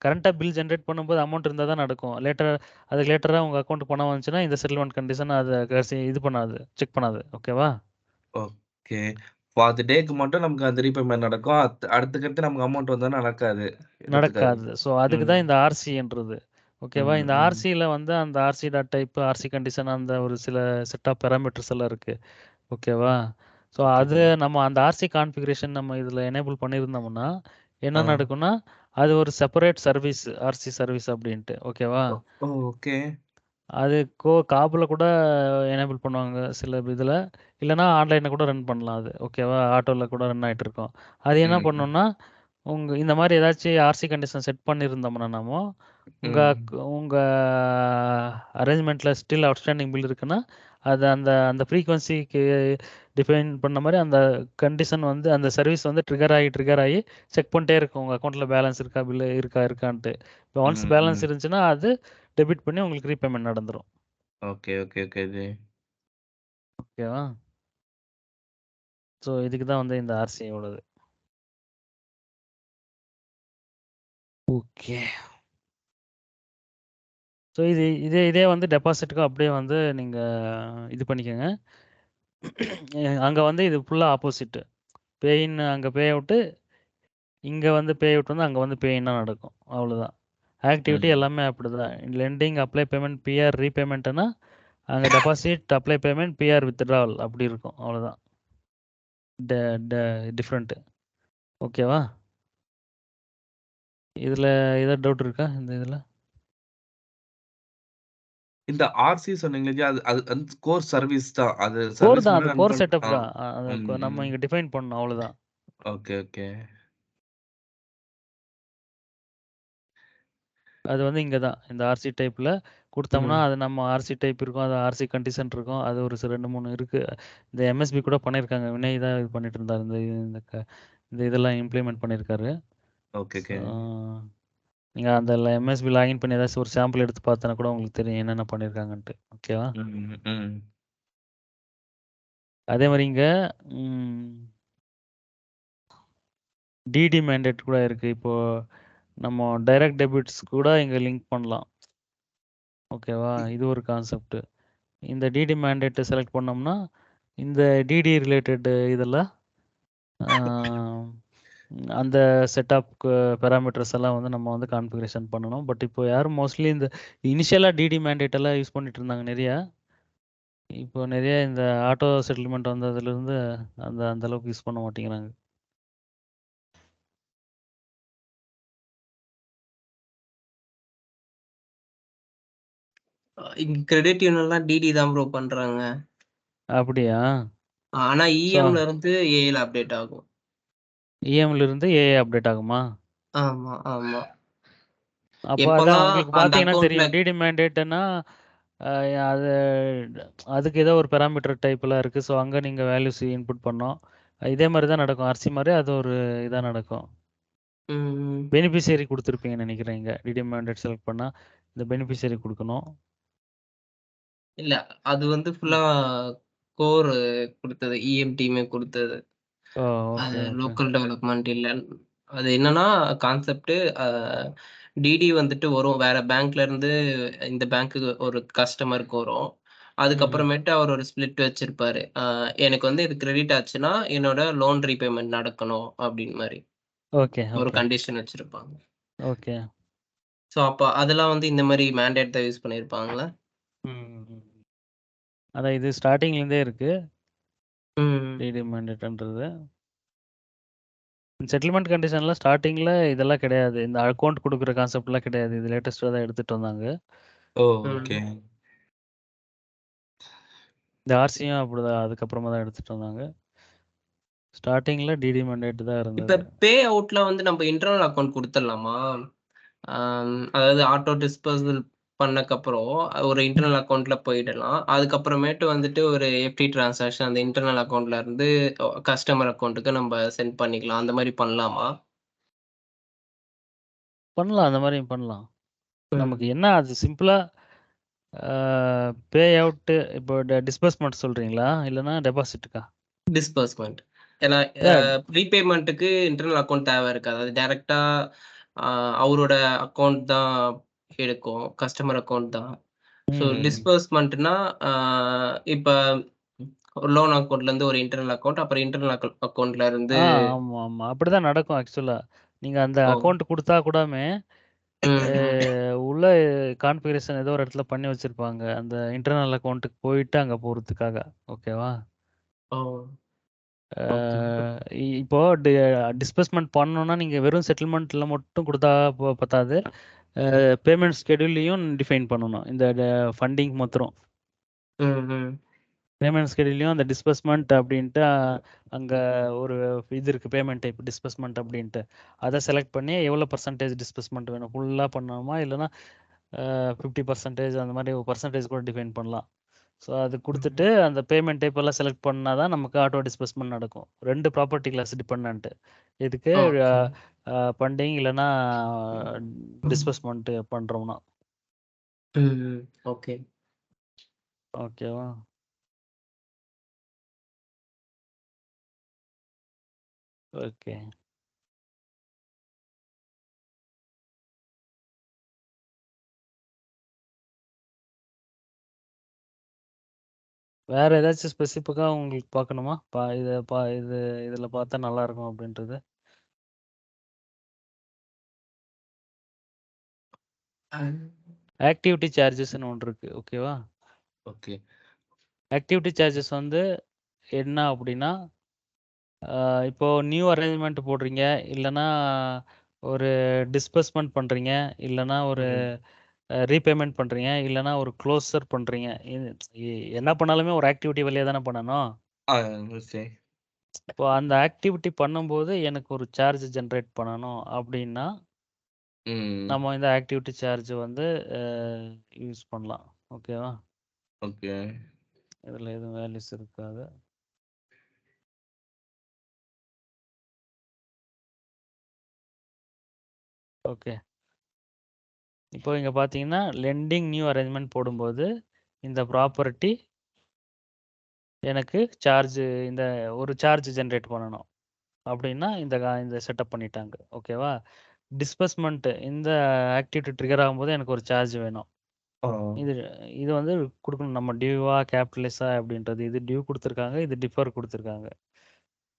கரண்ட்டாக பில் ஜென்ரேட் பண்ணும்போது அமௌண்ட் இருந்தால் தான் நடக்கும். அதுக்கு லேட்டராக உங்கள் அக்கௌண்ட்டுக்கு பணம் வந்துச்சுன்னா இந்த செட்டில்மெண்ட் கண்டிஷன் அதை இது பண்ணாது, செக் பண்ணாது. ஓகேவா? ஓகே. ஃபார் தி டேக்கு மட்டும் நமக்கு அந்த ரீபேமெண்ட் நடக்கும். அடுத்துக்கடுத்து நமக்கு அமௌண்ட் வந்தா நடக்காது. எடுத்துக்காது. நடக்காது. ஸோ அதுக்கு தான் இந்த ஆர்சின்றது. ஓகேவா? இந்த ம். ஆர்சியில் வந்து அந்த RC dot type, RC condition, அந்த ஒரு சில செட் ஆஃப் பேராமீட்டர்ஸ் எல்லாம் இருக்குது. ஓகேவா? ஸோ ஓகே அது ஜி. நம்ம அந்த ஆர்சி கான்ஃபிகரேஷன் நம்ம இதில் எனேபிள் பண்ணியிருந்தோம்னா என்ன ஆ. நடக்கும்னா, அது ஒரு செப்பரேட் சர்வீஸ், ஆர்சி சர்வீஸ் அப்படின்ட்டு. ஓகேவா? ஓகே. அது காபுல கூட எனேபிள் பண்ணுவாங்க சில இதில், இல்லைன்னா ஆன்லைனில் கூட ரன் பண்ணலாம் அது. ஓகேவா? ஆட்டோவில் கூட ரன் ஆகிட்டு இருக்கோம். அது என்ன ம். பண்ணணும்னா, இந்த மாதிரி ஏதாச்சும் ஆர்சி கண்டிஷன் செட் பண்ணியிருந்தோம்னா நாம, ம். உங்கள் அரேஞ்ச்மெண்ட்டில் ஸ்டில் அவுட்ஸ்டாண்டிங் பில் இருக்குன்னா, அது அந்த அந்த ஃப்ரீக்வன்சிக்கு டிஃபைன் பண்ண மாதிரி அந்த கண்டிஷன் வந்து அந்த சர்வீஸ் வந்து ட்ரிகர் ஆகி செக் பண்ணிட்டே இருக்கும் உங்கள் அக்கௌண்ட்டில் பேலன்ஸ் இருக்கா, பில்லு இருக்கான்ட்டு. இப்போ ஒன்ஸ் ம். பேலன்ஸ் ம். இருந்துச்சுன்னா அது டெபிட் பண்ணி உங்களுக்கு ரீபேமெண்ட் நடந்துடும். Okay G. ஓகேவா? ஸோ இதுக்கு தான் வந்து இந்த ஆர்சி உள்ளது. ஓகே. ஸோ இதே வந்து டெபாசிட்டுக்கும் அப்படியே வந்து நீங்கள் இது பண்ணிக்கோங்க. அங்கே வந்து இது ஃபுல்லாக ஆப்போசிட்டு. பே இன் அங்கே பே அவுட்டு, இங்கே வந்து பே அவுட் வந்து அங்கே வந்து பே இன்னாக நடக்கும். அவ்வளோதான். ஆக்டிவிட்டி ம். எல்லாமே அப்படிதான். லெண்டிங், அப்ளை பேமெண்ட், பிஆர் ரீபேமெண்ட்னா அங்கே deposit, apply payment, PR withdrawal அப்படி இருக்கும். அவ்வளோதான். டிஃப்ரெண்ட்டு. ஓகேவா? இதில் ஏதாவது டவுட் இருக்கா இந்த இதில்? இந்த ஆர்சி சொன்னீங்களே ஜி, அது அது அந்த கோர் சர்வீஸ் தான். அது கோர் சர்வீஸ் தான், அது மட்டும் ரன் கோர் செட்டப் தான். ம். நம்ம இங்கே டிஃபைன் பண்ணணும், அவ்வளோதான். ஓகே. அது வந்து இங்கே தான் இந்த ஆர்சி டைப்பில் கொடுத்தோம்னா, ம். அது நம்ம ஆர்சி டைப் இருக்கும், அது ஆர்சி கண்டிஷன் இருக்கும், அது ஒரு 2-3 இருக்குது. இந்த எம்எஸ்பி கூட பண்ணியிருக்காங்க. வினய் தான் இது பண்ணிட்டு இருந்தார், இந்த இதெல்லாம் இம்ப்ளிமெண்ட் பண்ணியிருக்காரு. ஓகே. நீங்க அந்த எம்எஸ்பி லாகின் பண்ணி ஏதாச்சும் ஒரு சாம்பிள் எடுத்து பார்த்தா கூட உங்களுக்கு தெரியும் என்னென்ன பண்ணியிருக்காங்கன்ட்டு. ஓகேவா? ம், ம். அதே மாதிரி இங்க டிடி மேண்டேட் கூட இருக்கு. இப்போ நம்ம டைரக்ட் டெபிட்ஸ் கூட இங்க லிங்க் பண்ணலாம். ஓகேவா? இது ஒரு கான்செப்ட். இந்த டிடி மேண்டேட் செலக்ட் பண்ணோம்னா இந்த டிடி ரிலேட்டட் இதெல்லாம் அந்த செட்டப்க்கு பேராமீட்டர்ஸ் எல்லாம் வந்து நம்ம வந்து கான்ஃபிகரேஷன் பண்ணணும். பட் இப்போ யாரும் மோஸ்ட்லி இந்த இனிஷியலாக டிடி மேண்டேட் எல்லாம் யூஸ் பண்ணிட்டு இருந்தாங்க நிறையா. இப்போ நிறைய இந்த ஆட்டோ செட்டில்மெண்ட் வந்ததுலேருந்து அந்த அளவுக்கு யூஸ் பண்ண மாட்டேங்கிறாங்க. இங்க கிரெடிட் யூனியன்லாம் டிடி தான் ப்ரோ பண்றாங்க. அப்படியா? ஆனா ஸோ இஎம்ல இருந்து ஏல அப்டேட் ஆகும். இஎம்ல இருந்து ஏஏ அப்டேட் ஆகுமா? ஆமா ஆமா. அப்போ அதான் எப்பெல்லாம் உங்களுக்கு அந்த பார்த்தீங்கன்னா அக்கௌண்ட்ல தெரியும். டிடி மேண்டேட்னா அது அதுக்கு ஏதோ ஒரு பேராமீட்டர் டைப்லாம் இருக்குது. ஸோ அங்கே நீங்கள் வேல்யூஸ் இன்புட் பண்ணோம். இதே மாதிரி தான் நடக்கும். ஆர்சி மாதிரி அது ஒரு இதாக நடக்கும். பெனிஃபிஷியரி கொடுத்துருப்பீங்கன்னு நினைக்கிறேன். இங்கே டிடி மேண்டேட் செலக்ட் பண்ணால் இந்த பெனிஃபிஷியரி கொடுக்கணும். இல்ல அது வந்து ஃபுல்லா கோர் கொடுத்தது, இஎம் டீமே கொடுத்தது. ஓ அது ஓகே ஓகே லோக்கல் டெவலப்மெண்ட் இல்ல. அது என்னன்னா கான்செப்ட் டிடி வந்துட்டு வரும் வேற பேங்க்ல இருந்து இந்த பேங்க்குக்கு ஒரு கஸ்டமருக்கு வரும். அதுக்கப்புறமேட்டு அவர் ஒரு ஸ்பிளிட் வச்சிருப்பாரு. எனக்கு வந்து இது கிரெடிட் ஆச்சுன்னா என்னோட லோன் ரீபேமெண்ட் நடக்கணும் அப்படின்னு மாதிரி ஓகே ஒரு ஓகே கண்டிஷன் வச்சிருப்பாங்க. ஓகே. ஸோ அப்போ அதெல்லாம் வந்து இந்த மாதிரி மேண்டேட் தான் யூஸ் பண்ணியிருப்பாங்களா? அதான் இது ஸ்டார்டிங்லேருந்தே இருக்குது ம் டிடி மேண்டேட்ன்றது. செட்டில்மெண்ட் கண்டிஷன்லாம் ஸ்டார்டிங்கில் இதெல்லாம் கிடையாது. இந்த அக்கௌண்ட் கொடுக்குற கான்செப்ட்லாம் கிடையாது. இது லேட்டஸ்ட்டாக தான் எடுத்துகிட்டு வந்தாங்க. ஓ ம். ஓகே. இந்த ஆர்சியும் அப்படிதான் அதுக்கப்புறமா தான் எடுத்துகிட்டு வந்தாங்க. ஸ்டார்டிங்கில் டிடி மேண்டேட் தான் இப்ப இருந்தது. பே அவுட்ல வந்து நம்ம இன்டர்னல் அக்கவுண்ட் குடுத்துடலாமா? அதாவது ஆட்டோ டிஸ்பர்சல் பண்ணக்கப்புறம் ஒரு இன்டர்னல் அக்கவுண்ட்ல போயிடலாம். அதுக்கப்புறமேட்டு வந்துட்டு ஒரு எஃப்டி டிரான்சாக்ஷன் அந்த இன்டர்னல் அக்கவுண்ட்ல இருந்து கஸ்டமர் அக்கவுண்ட்டுக்கு நம்ம சென்ட் பண்ணிக்கலாம். அந்த மாரி பண்ணலாமா? பண்ணலாம், அந்த மாதிரியும் பண்ணலாம். நமக்கு ம். என்ன அது சிம்பிளாக பே அவுட்டு இப்போ டிஸ்பர்ஸ்மெண்ட் சொல்கிறீங்களா இல்லைன்னா டெபாசிட்டுக்கா? டிஸ்பர்ஸ்மென்ட். ஏன்னா ப்ரீபேமெண்ட்டுக்கு இன்டர்னல் அக்கவுண்ட் தேவை இருக்காது. அது டைரக்ட்டா அ அவரோட அக்கவுண்ட் தான் எடுக்கும். கஸ்டமர் அக்கவுண்ட் தான். ஸோ ம் டிஸ்பர்ஸ்மென்ட்னா அ இப்ப லோன் அக்கவுண்ட்லேருந்து ஒரு இன்டர்னல் அக்கவுண்ட், அப்புறம் இன்டர்னல் அக்கவுண்ட்ல இருந்து ஆமாம் ஆமாம் அப்படி தான் நடக்கும் ஆக்சுவலாக. நீங்கள் அந்த ஓ! அக்கௌண்ட் கொடுத்தா கூடமே ம். உள்ள கான்ஃபிகரேஷன் ஏதோ ஒரு இடத்துல பண்ணி வச்சுருப்பாங்க. அந்த இன்டர்னல் அக்கௌண்ட்டுக்கு போயிட்டு அங்கே போகிறதுக்காக. ஓகேவா? ஓ! ஓகே. இப்போ டிஸ்பர்ஸ்மெண்ட் பண்ணணும்னா நீங்கள் வெறும் செட்டில்மெண்ட்டில் மட்டும் கொடுத்தா பத்தாது. பேமெண்ட் ஸ்கெடியூல்லையும் டிஃபைன் பண்ணணும். இந்த ஃபண்டிங் மாத்திரம் ம். பேமெண்ட் ஸ்கெடியூல்லையும் அந்த டிஸ்பர்ஸ்மெண்ட் அப்படின்ட்டு அங்கே ஒரு இது இருக்குது. பேமெண்ட் டைப் டிஸ்பர்ஸ்மெண்ட் அப்படின்ட்டு அதை செலக்ட் பண்ணி எவ்வளோ பர்சன்டேஜ் டிஸ்பர்ஸ்மெண்ட் வேணும், ஃபுல்லாக பண்ணணுமா இல்லைன்னா 50% அந்த மாதிரி ஒரு பர்சன்டேஜ் கூட டிஃபைன் பண்ணலாம். ஸோ அது கொடுத்துட்டு அந்த பேமெண்ட் டைப் எல்லாம் செலக்ட் பண்ணால் தான் நமக்கு ஆட்டோ டிஸ்பர்ஸ்மெண்ட் நடக்கும். 2 ப்ராப்பர்ட்டி கிளாஸ் டிபெண்ட்டு. இதுக்கு ஓகே. ஃபண்டிங் இல்லைன்னா டிஸ்பர்ஸ்மெண்ட் பண்ணுறோம்னா. ம். ஓகே. ஓகேவா? ஓகே. வேற ஏதாச்சும் ஸ்பெசிஃபிக்காக உங்களுக்கு பார்க்கணுமா? இது இதில் பார்த்தா நல்லா இருக்கும் அப்படின்றது. ஆக்டிவிட்டி சார்ஜஸ்ன்னு ஒன்று இருக்குது. ஓகேவா? ஓகே. ஆக்டிவிட்டி சார்ஜஸ் வந்து என்ன அப்படின்னா இப்போ நியூ அரேஞ்ச்மெண்ட் போடுறீங்க, இல்லைன்னா ஒரு டிஸ்பர்ஸ்மெண்ட் பண்ணுறீங்க, இல்லைன்னா ஒரு ரீபேமெண்ட் பண்ணுறீங்க, இல்லைன்னா ஒரு க்ளோசர் பண்ணுறீங்க. என்ன பண்ணாலுமே ஒரு ஆக்டிவிட்டி வழியாக தானே பண்ணணும். ஆ சரி. இப்போ அந்த ஆக்டிவிட்டி பண்ணும்போது எனக்கு ஒரு சார்ஜ் ஜென்ரேட் பண்ணணும் அப்படின்னா ம். நம்ம இந்த ஆக்டிவிட்டி சார்ஜ் வந்து யூஸ் பண்ணலாம். ஓகேவா? ஓகே. இதில் எதுவும் வேல்யூஸ் இருக்காது. ஓகே. இப்போ இங்க பார்த்தீங்கன்னா, லெண்டிங் நியூ அரேஞ்ச்மெண்ட் போடும்போது, இந்த ப்ராப்பர்ட்டி எனக்கு இந்த ஒரு சார்ஜ் ஜெனரேட் பண்ணணும். அப்படின்னா இந்த செட்டப் பண்ணிட்டாங்க. ஓகேவா? டிஸ்பர்ஸ்மெண்ட் இந்த ஆக்டிவிட்டி ட்ரிகர் ஆகும்போது எனக்கு ஒரு சார்ஜ் வேணும். இது இது வந்து குடுக்கணும். நம்ம டியூவா, கேபிட்டலிஸா அப்படின்றது. இது டியூ குடுத்துருக்காங்க. இது டிஃபர் குடுத்துருக்காங்க.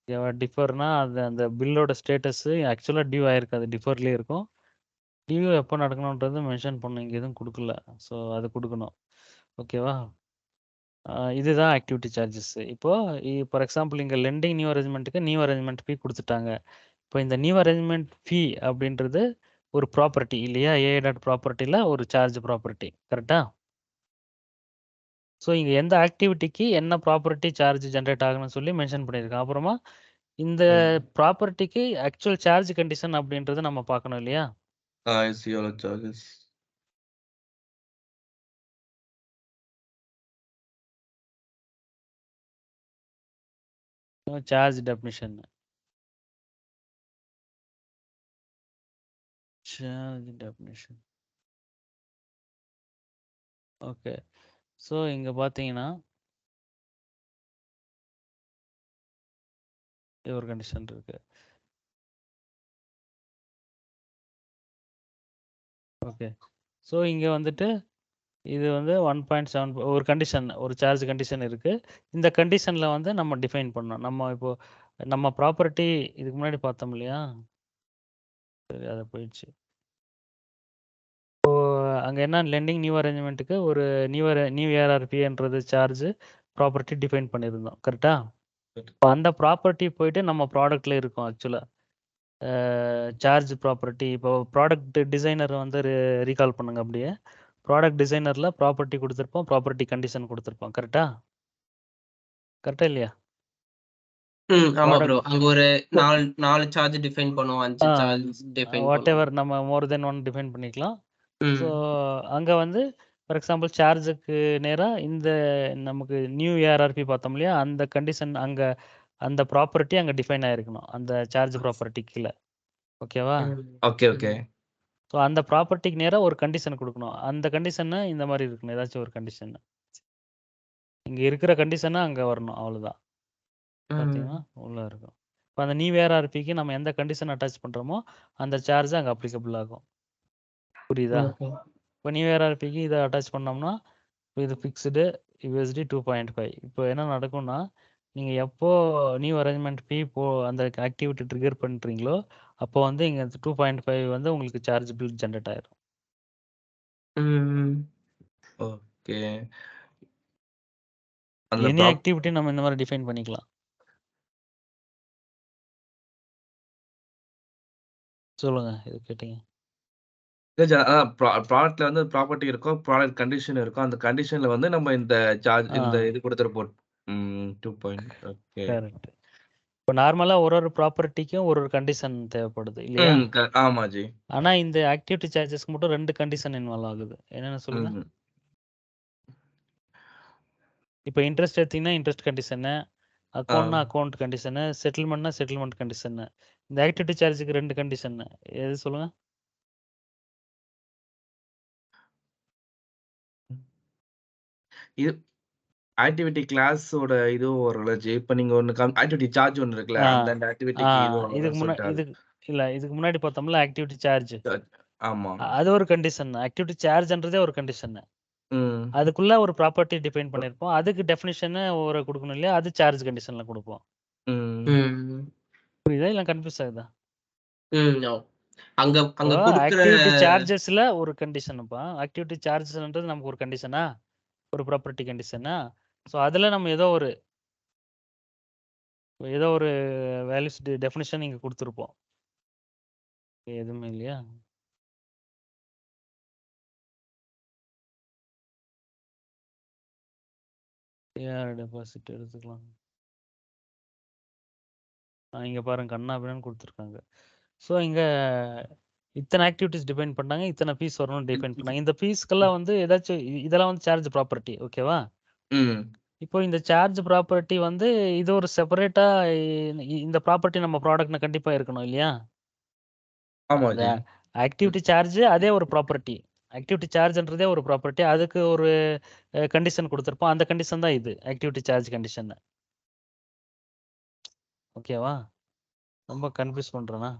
ஓகேவா? டிஃபர்னா அந்த பில்லோட ஸ்டேட்டஸ் ஆக்சுவலா டியூ ஆயிருக்காது. டிஃபர்லயே இருக்கும். டியூ எப்போ நடக்கணுன்றது மென்ஷன் பண்ணணும். இங்க எதுவும் குடுக்கல. ஸோ அது குடுக்கணும். ஓகேவா? இதுதான் ஆக்டிவிட்டி சார்ஜஸ். இப்போ ஃபார் எக்ஸாம்பிள் இங்க லெண்டிங் நியூ அரேஞ்ச்மெண்ட்டுக்கு நியூ அரேஞ்ச்மெண்ட் ஃபீ குடுத்துட்டாங்க. இப்போ இந்த நியூ அரேஞ்ச்மெண்ட் ஃபீ அப்படின்றது ஒரு ப்ராப்பர்ட்டி இல்லையா? ஏ.டாட் ப்ராப்பர்ட்டில ஒரு சார்ஜ் ப்ராப்பர்ட்டி. கரெக்ட்டா? ஸோ இங்க எந்த ஆக்டிவிட்டிக்கு என்ன ப்ராப்பர்ட்டி சார்ஜ் ஜெனரேட் ஆகணும்னு சொல்லி மென்ஷன் பண்ணியிருக்கான். அப்புறமா இந்த ப்ராப்பர்ட்டிக்கு ஆக்சுவல் சார்ஜ் கண்டிஷன் அப்படின்றத நம்ம பார்க்கணும் இல்லையா? எவ்வளோ charges? Charge definition. Charge definition. Okay. So இங்க பார்த்தீங்கன்னா இது ஒரு கண்டிஷன் இருக்கு. ஓகே. ஸோ இங்க வந்துட்டு இது வந்து 1.7 ஒரு கண்டிஷன், ஒரு சார்ஜ் கண்டிஷன் இருக்கு. இந்த கண்டிஷன்ல வந்து நம்ம டிஃபைன் பண்ணணும். நம்ம ப்ராப்பர்ட்டி இதுக்கு முன்னாடி பார்த்தோம் இல்லையா? சரி அது போயிடுச்சு. இப்போ அங்க என்ன லெண்டிங் நியூ அரேஞ்ச்மெண்ட்டுக்கு ஒரு நியூ ஏஆர்ஆர்பின்றது சார்ஜ் ப்ராப்பர்ட்டி டிஃபைன் பண்ணியிருந்தோம். கரெக்ட்டா? இப்போ அந்த ப்ராப்பர்ட்டி போயிட்டு நம்ம ப்ராடக்ட்ல இருக்கும் ஆக்சுவலா. சார்ஜ் ப்ராப்பர்ட்டி இப்போ ப்ராடக்ட் டிசைனர் வந்து ரீகால் பண்ணுங்க அப்படியே. ப்ராடக்ட் டிசைனர்ல ப்ராப்பர்ட்டி குடுத்திருப்போம். ப்ராப்பர்ட்டி கண்டிஷன் குடுத்திருப்போம். கரெக்ட்டா? கரெக்ட்டா இல்லையா? ஆமா ப்ரோ. ப்ராடக்ட் அங்க ஒரு 4 சார்ஜ் டிஃபைன் பண்ணுவோம். 5 சார்ஜ் டிஃபைன் வாட் பண்ணுவோம். எவர் நம்ம மோர் தென் 1 டிஃபைன் பண்ணிக்கலாம். ஸோ ம். அங்க வந்து ஃபார் எக்ஸாம்பிள் சார்ஜுக்கு நேரா நமக்கு நியூ ஏஆர்ஆர்பி பார்த்தோம் இல்லையா? அந்த கண்டிஷன் அந்த ப்ராப்பர்ட்டி அங்க டிஃபைன் ஆயிருக்கணும். அந்த சார்ஜ் ப்ராப்பர்ட்டி கீழ. ஓகேவா? ஓகே. ஸோ அந்த ப்ராப்பர்ட்டிக்கு நேரா ஒரு கண்டிஷன் குடுக்கணும். அந்த கண்டிஷன் இந்த மாரி இருக்கணும். ஏதாச்சும் ஒரு கண்டிஷன். இங்க இருக்கிற கண்டிஷன் அங்க வரணும். அவ்வளவுதான். பார்த்தீங்கன்னா உள்ள இருக்கும். இப்போ அந்த நியூ ஏஆர்ஆர்பிக்கு நம்ம எந்த கண்டிஷன் அட்டாச் பண்றோமோ அந்த சார்ஜ் அங்க அப்ளிகபிள் ஆகும். புரியுதா? ஓகே. இப்போ நியூ ஏஆர்ஆர்பிக்கு இதை அட்டாச் பண்ணோம்னா இது ஃபிக்ஸ்டு யூஎஸ்டி 2.5. இப்போ என்ன நடக்கும்னா நீங்கள் எப்போ நியூ அரேஞ்ச்மெண்ட் ஃபீ அந்த ஆக்டிவிட்டி ட்ரிகர் பண்ணுறீங்களோ அப்போ வந்து இங்கே 2.5 வந்து உங்களுக்கு சார்ஜ் பில் ஜென்ரேட் ஆயிரும். ஓகே. எனி ஆக்டிவிட்டி நம்ம இந்த மாதிரி டிஃபைன் பண்ணிக்கலாம். சொல்லுங்க இது கேட்டீங்க. ப்ராடக்ட்ல வந்து ப்ராப்பர்ட்டி இருக்கும், ப்ராடக்ட் கண்டிஷன் இருக்கும். அந்த கண்டிஷன்ல வந்து நம்ம இந்த சார்ஜ் இந்த இது கொடுத்துருப்போம். 2. ஓகே. கரெக்ட். இப்போ நார்மலா ஒரு ப்ராப்பர்ட்டிக்கும் ஒரு கண்டிஷன் தேவைப்படுது இல்லையா? ஆமா ஜி. ஆனா இந்த ஆக்டிவிட்டி சார்ஜஸ்க்கு மட்டும் 2 கண்டிஷன் இன்வால்வ் ஆகுது. என்னென்ன சொல்லுங்க? இப்போ இன்ட்ரெஸ்ட் எடுத்தீங்கன்னா இன்ட்ரெஸ்ட் கண்டிஷனு, அக்கவுண்ட்னா அக்கவுண்ட் கண்டிஷனு, செட்டில்மெண்ட்னா செட்டில்மெண்ட் கண்டிஷனு. இந்த ஆக்டிவிட்டி சார்ஜுக்கு 2 கண்டிஷன். எது சொல்லுங்க? இது ஆக்டிவிட்டி கிளாஸோட இதுவும் வரும்ல ஜி. இப்ப நீங்க ஆக்டிவிட்டி சார்ஜ் ஒண்ணு இருக்குல்ல, அந்த ஆக்டிவிட்டிக்கு இதுக்கு முன்னாடி பார்த்தோம்ல ஆக்டிவிட்டி சார்ஜ். ஆமா. அது ஒரு கண்டிஷன். ஆக்டிவிட்டி சார்ஜ்ன்றதே ஒரு கண்டிஷன். அதுக்குள்ள ஒரு ப்ராப்பர்ட்டி டிஃபைன் பண்ணிருப்போம். அதுக்கு டெஃபினிஷன் ஒரு கொடுக்கணும் இல்லையா? அது சார்ஜ் கண்டிஷன்ல கொடுப்போம். புரியுதா இல்ல கன்ஃபியூஸ் ஆகுதா? அங்க கொடுக்கிற ஆக்டிவிட்டி சார்ஜஸ்ல ஒரு கண்டிஷன்ப்பா. ஆக்டிவிட்டி சார்ஜஸ்ன்றது நமக்கு ஒரு கண்டிஷனா? ஒரு ப்ராப்பர்ட்டி கண்டிஷனா? சோ அதுல நம்ம ஏதோ ஒரு வேல்யூஸ் டெஃபினிஷன் இங்க கொடுத்திருப்போம். எதுவுமே இல்லையா? டெபாசிட் எடுத்துக்கலாம். இங்க பாருங்க கண்ணா அப்படின்னு கொடுத்துருக்காங்க. ஸோ இங்க இத்தனை ஆக்டிவிட்டிஸ் டிஃபைன் பண்ணாங்க, இத்தனை ஃபீஸ் வரணும்னு டிஃபைன் பண்ணாங்க. இந்த ஃபீஸ்க்கெல்லாம் வந்து ஏதாச்சும் இதெல்லாம் வந்து சார்ஜ் ப்ராப்பர்ட்டி ஓகேவா? இப்போ இந்த சார்ஜ் ப்ராப்பர்ட்டி வந்து இது ஒரு செப்பரேட்டா இந்த ப்ராப்பர்ட்டி நம்ம ப்ராடக்ட்ல கண்டிப்பா இருக்கணும் இல்லையா? ஆமா ஜி. ஆக்டிவிட்டி சார்ஜ் அதே ஒரு ப்ராப்பர்ட்டி. ஆக்டிவிட்டி சார்ஜ்ன்றதே ஒரு ப்ராப்பர்ட்டி. அதுக்கு ஒரு கண்டிஷன் குடுத்திருப்போம். அந்த கண்டிஷன் தான் இது. Activity charge condition. ஓகேவா? ரொம்ப கன்ஃப்யூஸ் பண்றேனா?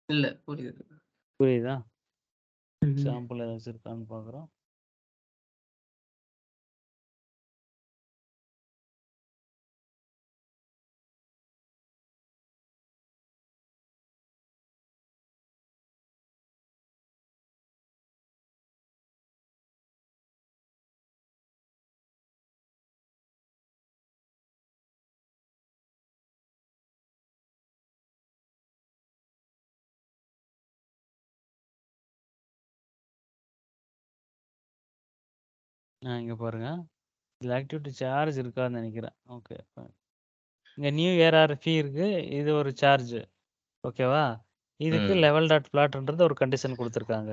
இல்ல புரியுது. புரியுதா? ம். எக்ஸாம்பிள் ஏதாச்சும் இருக்கான்னு பார்க்குறோம். இங்க பாருங்க. இதுல ஆக்டிவிட்டி சார்ஜ் இருக்கான்னு நினைக்கிறேன். ஓகே. இங்க நியூ ஏஆர்ஆர்பி இருக்கு. இது ஒரு சார்ஜ். ஓகேவா? இதுக்கு ம். லெவல் டாட் பிளாட்ன்றது ஒரு கண்டிஷன் குடுத்திருக்காங்க.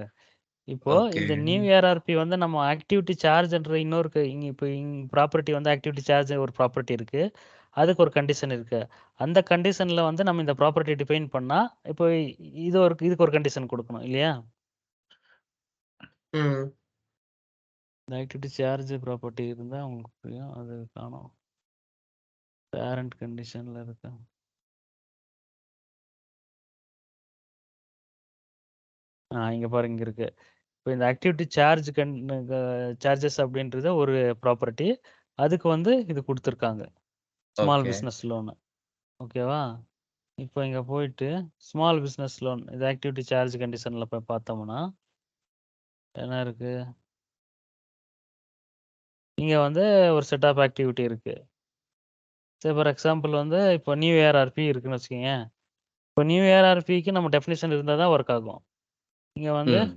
இப்போ ஓகே. இந்த நியூ ஏஆர்ஆர்பி வந்து நம்ம ஆக்டிவிட்டி சார்ஜ்ன்ற இன்னொரு இப்போ ப்ராப்பர்ட்டி வந்து ஆக்டிவிட்டி சார்ஜ் ஒரு ப்ராப்பர்ட்டி இருக்கு. அதுக்கு ஒரு கண்டிஷன் இருக்கு. அந்த கண்டிஷன்ல வந்து நம்ம இந்த ப்ராப்பர்ட்டி டிஃபைன் பண்ணா, இப்போ இதுக்கு ஒரு கண்டிஷன் குடுக்கணும் இல்லையா? ம். இந்த ஆக்டிவிட்டி சார்ஜ் ப்ராப்பர்ட்டி இருந்தா உங்களுக்கு புரியும். அது காணோம். பேரண்ட் கண்டிஷன்ல இருக்கா? இங்க பாருங்க இங்க இருக்கு. இப்போ இந்த ஆக்டிவிட்டி சார்ஜஸ் அப்படின்றது ஒரு ப்ராப்பர்ட்டி. அதுக்கு வந்து இது குடுத்துருக்காங்க. Small okay. Business loan. ஓகேவா? இப்போ இங்க போயிட்டு ஸ்மால் பிசினஸ் லோன் இது ஆக்டிவிட்டி சார்ஜ் கண்டிஷன்ல போய் பார்த்தோம்னா என்ன இருக்கு? இங்க வந்து ஒரு செட் ஆஃப் ஆக்டிவிட்டி இருக்கு. சரி ஃபார் எக்ஸாம்பிள் வந்து இப்போ நியூ ஏஆர்ஆர்பி இருக்குன்னு வச்சுக்கோங்க. இப்போ நியூ ஏஆர்ஆர்பிக்கு நம்ம டெஃபினிஷன் இருந்தா தான் ஒர்க் ஆகும். இங்க வந்து ம்.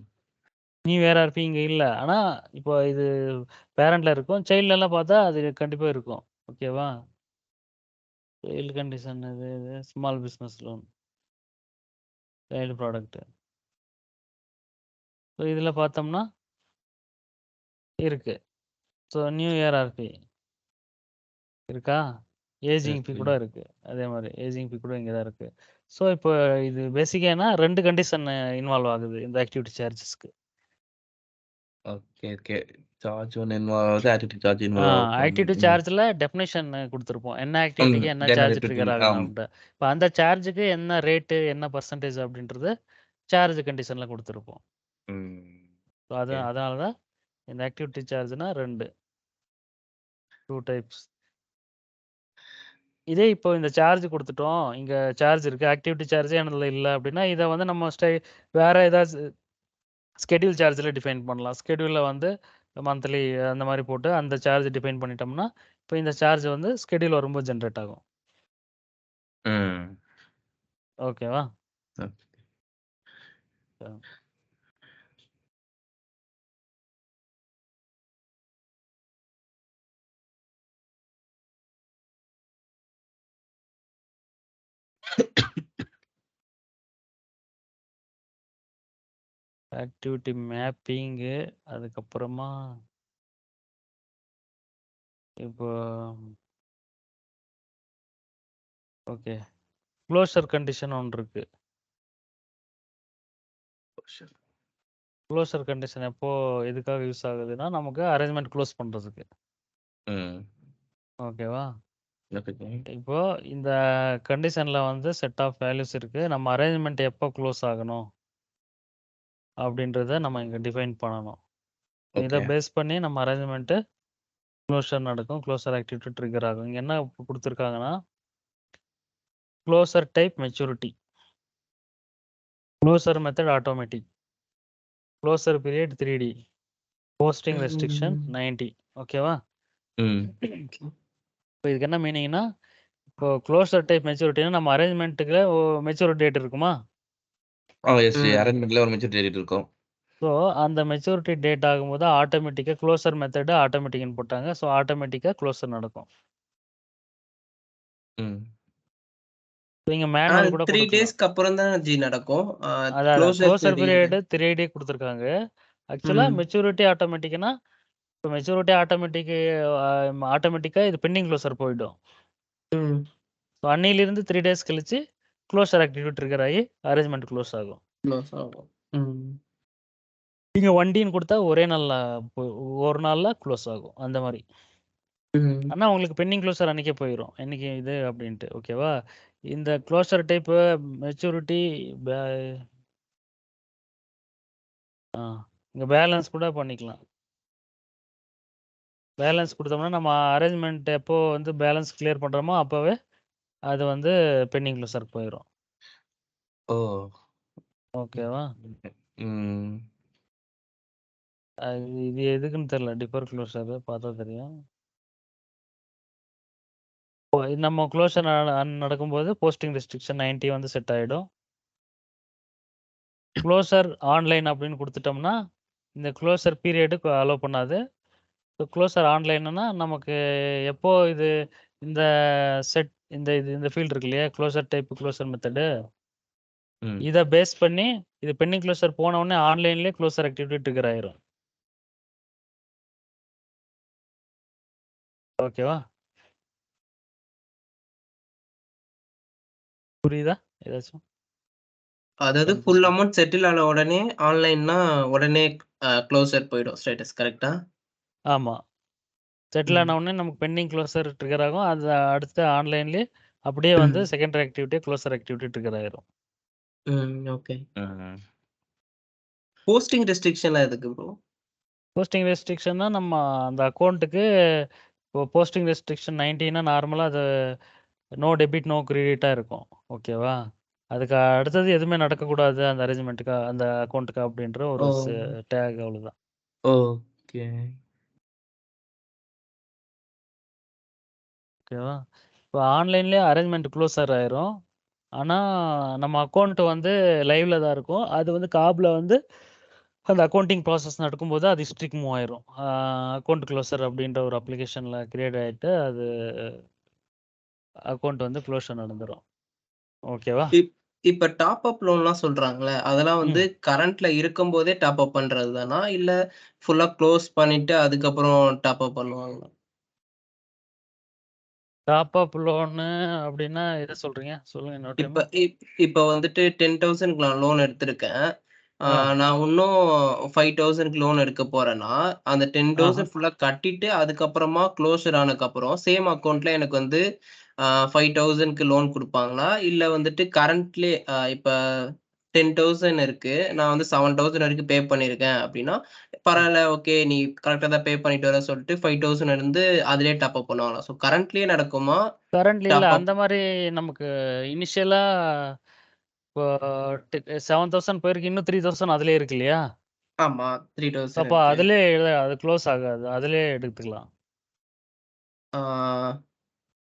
நியூ ஏஆர்ஆர்பி இங்க இல்ல. ஆனா இப்போ இது பேரண்ட்ல இருக்கும். சைல்ட்லலாம் பார்த்தா அது கண்டிப்பா இருக்கும். ஓகேவா? சைல்டு கண்டிஷன் இது small business loan. Child product. So இதில் பார்த்தோம்னா இருக்கு. ஸோ நியூ ஏஆர்ஆர்பி இருக்கா? ஏஜிங் பி கூட இருக்கு. அதே மாதிரி ஏஜிங் பி கூட இங்கே தான் இருக்கு. ஸோ இப்போ இது பேசிக்கானா 2 கண்டிஷன் இன்வால்வ் ஆகுது இந்த ஆக்டிவிட்டி சார்ஜஸ்க்கு. Okay, okay. சார்ஜ் ஒண்ணு இன்வால்வ் ஆகுது. ஆக்டிவிட்டி சார்ஜ் இன்வால்வ் ஆகும். ஆக்டிவிட்டி சார்ஜ்ல டெஃபினேஷன் குடுத்துருப்போம். என்ன ஆக்டிவிட்டிக்கு என்ன சார்ஜ் ட்ரிகர் ஆகணும் அப்படின்ட்டு. இப்போ அந்த சார்ஜுக்கு என்ன ரேட்டு, என்ன பெர்சன்டேஜ் அப்படின்றது சார்ஜ் கண்டிஷன்ல குடுத்துருப்போம். So okay. அதனால தான் இந்த ஆக்டிவிட்டி சார்ஜ்னா 2 டைப்ஸ். இதே இப்போ இந்த சார்ஜ் குடுத்துட்டோம். இங்க சார்ஜ் இருக்கு. ஆக்டிவிட்டி சார்ஜே என்னதுல இல்ல அப்படின்னா, இத வந்து நம்ம வேற ஏதாச்சும் ஸ்கெட்யூல் சார்ஜ்ல டிஃபைன் பண்ணலாம். ஸ்கெட்யூல்ல வந்து மந்த்லி அந்த மாரி போட்டு அந்த சார்ஜ் டிஃபைன் பண்ணிட்டோம்னா, இப்போ இந்த சார்ஜ் வந்து ஸ்கெட்யூல் வரும்போது ஜெனரேட் ஆகும். ம். ஓகேவா? ஓகே. ஆக்டிவிட்டி மேப்பிங்கு அதுக்கப்புறமா இப்போ ஓகே. க்ளோஷர் கண்டிஷன் ஒண்ணு இருக்கு. க்ளோஷர் கண்டிஷன் எப்போ எதுக்காக யூஸ் ஆகுதுன்னா, நமக்கு அரேஞ்ச்மென்ட் க்ளோஸ் பண்றதுக்கு. ம். ஓகேவா? ஓகே. இப்போ இந்த கண்டிஷன்ல வந்து செட் ஆஃப் வேல்யூஸ் இருக்கு. நம்ம அரேஞ்ச்மென்ட் எப்போ க்ளோஸ் ஆகணும் அப்படின்றத நம்ம இங்க டிஃபைன் பண்ணணும். இத ஓகே. பேஸ் பண்ணி நம்ம அரேஞ்ச்மென்ட் க்ளோஷர் நடக்கும். க்ளோஷர் ஆக்டிவிட்டி ட்ரிகர் ஆகும். இங்க என்ன குடுத்துருக்காங்கன்னா, closure type maturity, closure method automatic, closure period 3D, posting restriction 90. ஓகேவா? ம். இப்போ இதுக்கு என்ன மீனிங்னா, இப்போ க்ளோஷர் டைப் மெச்சூரிட்டினா நம்ம அரேஞ்ச்மென்ட்க்கு மெச்சூரிட்டி டேட் இருக்குமா? எஸ். அரேஞ்ச்மென்ட்ல ஒரு மெச்சூரிட்டி டேட் இருக்கும். ஸோ அந்த மெச்சூரிட்டி டேட் ஆகும்போது ஆட்டோமேட்டிக்கா க்ளோஷர் மெத்தட் ஆட்டோமேட்டிக்னு போட்டாங்க. ஸோ ஆட்டோமேட்டிக்கா க்ளோஷர் நடக்கும். ம். நீங்க மேனுவல் கூட 3 குடுக்கலாம். டேஸ்க்கு அப்புறம் தான் ஜி நடக்கும். அதான் closer closure period. Period 3D குடுத்துருக்காங்க. ஆக்சுவலா மெச்சூரிட்டி ஆட்டோமேட்டிக்னா, இப்போ மெச்சூரிட்டி ஆட்டோமேட்டிக்கா இது பெண்டிங் க்ளோஷர் போயிடும். ம். ஸோ அன்னையிலிருந்து 3 டேஸ் கழிச்சு க்ளோஷர் ஆக்டிவிட்டி ட்ரிகர் ஆகி அரேஞ்ச்மென்ட் க்ளோஸ் ஆகும். க்ளோஸ் ஆகும். ம். நீங்க வண்டின்னு குடுத்தா ஒரே நாள்ல ஒரு நாள்ல க்ளோஸ் ஆகும். அந்த மாரி. ம். ஆனா உங்களுக்கு பெண்டிங் க்ளோசர் அன்னைக்கே போயிரும். என்னைக்கு இது அப்படின்ட்டு. ஓகேவா? இந்த க்ளோசர் டைப்பு மெச்சூரிட்டி பே ஆ இங்க பேலன்ஸ் கூட பண்ணிக்கலாம். பேலன்ஸ் குடுத்தோம்னா, நம்ம அரேஞ்ச்மென்ட் எப்போ வந்து பேலன்ஸ் கிளியர் பண்றோமோ, அப்பவே அது வந்து பெண்டிங் க்ளோசருக்கு போயிரும். ஓ! ஓகேவா? ம். இது எதுக்குன்னு தெரியல. டிஃபர் க்ளோசர் பார்த்தா தெரியும். நம்ம க்ளோசர் நடக்கும்போது போஸ்டிங் ரெஸ்ட்ரிக்ஷன் 90 வந்து செட் ஆயிடும். க்ளோசர் ஆன்லைன் அப்படின்னு குடுத்துட்டோம்னா, இந்த க்ளோசர் பீரியடுக்கு அலோ பண்ணாது. க்ளோசர் ஆன்லைன்னா நமக்கு எப்போ இது இந்த செட் இந்த ஃபீல்ட் இருக்கு இல்லையா? Closure type closure method. ம். இத பேஸ் பண்ணி இது பெண்டிங் க்ளோசர் போன உடனே ஆன்லைன்லயே க்ளோசர் ஆக்டிவிட்டி ட்ரிகர் ஆயிரும். ஓகேவா? புரியுதா? ஏதாச்சும்? அதாவது ஃபுல் அமௌண்ட் செட்டில் ஆன உடனே ஆன்லைன்னா உடனே க்ளோசர் போயிடும் ஸ்டேட்டஸ் கரெக்ட்டா? ஆமா. செட்டில் ம். ஆன உடனே நமக்கு பெண்டிங் க்ளோசர் ட்ரிகர் ஆகும். அது அடுத்து ஆன்லைன்லயே அப்படியே வந்து ம். Secondary activity closure activity trigger ஆயிரும். ஓகே. ம். போஸ்டிங் ரெஸ்ட்ரிக்ஷன்லாம் எதுக்கு ப்ரோ? போஸ்டிங் ரெஸ்ட்ரிக்ஷன்னா நம்ம அந்த அக்கவுண்ட்டுக்கு இப்போ போஸ்டிங் ரெஸ்ட்ரிக்ஷன் 90னா நார்மலா அது நோ டெபிட், நோ கிரெடிட்டா இருக்கும். ஓகேவா? அதுக்கு அடுத்தது எதுவுமே நடக்கக்கூடாது அந்த அரேஞ்ச்மென்ட்க்கு அந்த அக்கவுண்ட்க்கு அப்படின்ற ஒரு ஓ! டேக் அவ்வளவுதான். ஓகே. ஓகேவா? இப்போ ஆன்லைன்லயே அரேஞ்ச்மென்ட் க்ளோசர் ஆயிரும். ஆனா நம்ம அக்கவுண்ட் வந்து லைவ்ல தான் இருக்கும். அது வந்து காப்ல வந்து அந்த அக்கவுண்டிங் ப்ராசஸ் நடக்கும்போது அது ஹிஸ்டரிக்கு மூவ் ஆயிரும். அக்கவுண்ட் க்ளோசர் அப்படின்ற ஒரு அப்ளிகேஷன்ல கிரியேட் ஆயிட்டு அது அக்கவுண்ட் வந்து க்ளோஷர் நடந்துரும். ஓகேவா? இப்ப டாப் அப் லோன்லாம் சொல்றாங்கல்ல, அதெல்லாம் வந்து ம். கரண்ட்ல இருக்கும்போதே டாப் அப் பண்றது தானா? இல்ல ஃபுல்லா க்ளோஸ் பண்ணிட்டு அதுக்கப்புறம் டாப் அப் பண்ணுவாங்களா? டாப் அப் லோனு அப்படின்னா எத சொல்றீங்க? சொல்லுங்க இன்னொரு இப்ப டைமு. இப்ப வந்துட்டு 10,000க்கு நான் லோன் எடுத்திருக்கேன். ஆ. நான் இன்னும் 5,000க்கு லோன் எடுக்க போறேன்னா, அந்த ஆஹா. 10,000 ஃபுல்லா கட்டிட்டு அதுக்கப்புறமா க்ளோஷர் ஆனதுக்கப்புறம் சேம் அக்கவுண்ட்ல எனக்கு வந்து 5,000க்கு லோன் குடுப்பாங்களா? இல்ல வந்துட்டு கரண்ட்லயே இப்ப 10,000 இருக்கு. நான் வந்து 7,000 வரைக்கும் பே பண்ணியிருக்கேன் அப்டின்னா, ம். பரவால்ல ஓகே நீ கரெக்ட்டா தான் பே பண்ணிட்டு வரன்னு சொல்லிட்டு 5,000 இருந்து அதிலேயே டாப் அப் பண்ணுவாங்களா? ஸோ கரண்ட்லயே நடக்குமா? கரண்ட்லி இல்ல. டாப் அப் அந்த மாரி நமக்கு இனிஷியலா இப்போ 7,000 போயிருக்கு. இன்னும் 3,000 அதிலயே இருக்கு இல்லையா? ஆமா 3,000 அப்ப இருக்கு. அதிலயே அது க்ளோஸ் ஆகாது. அதிலயே எடுத்துக்கலாம். ஆ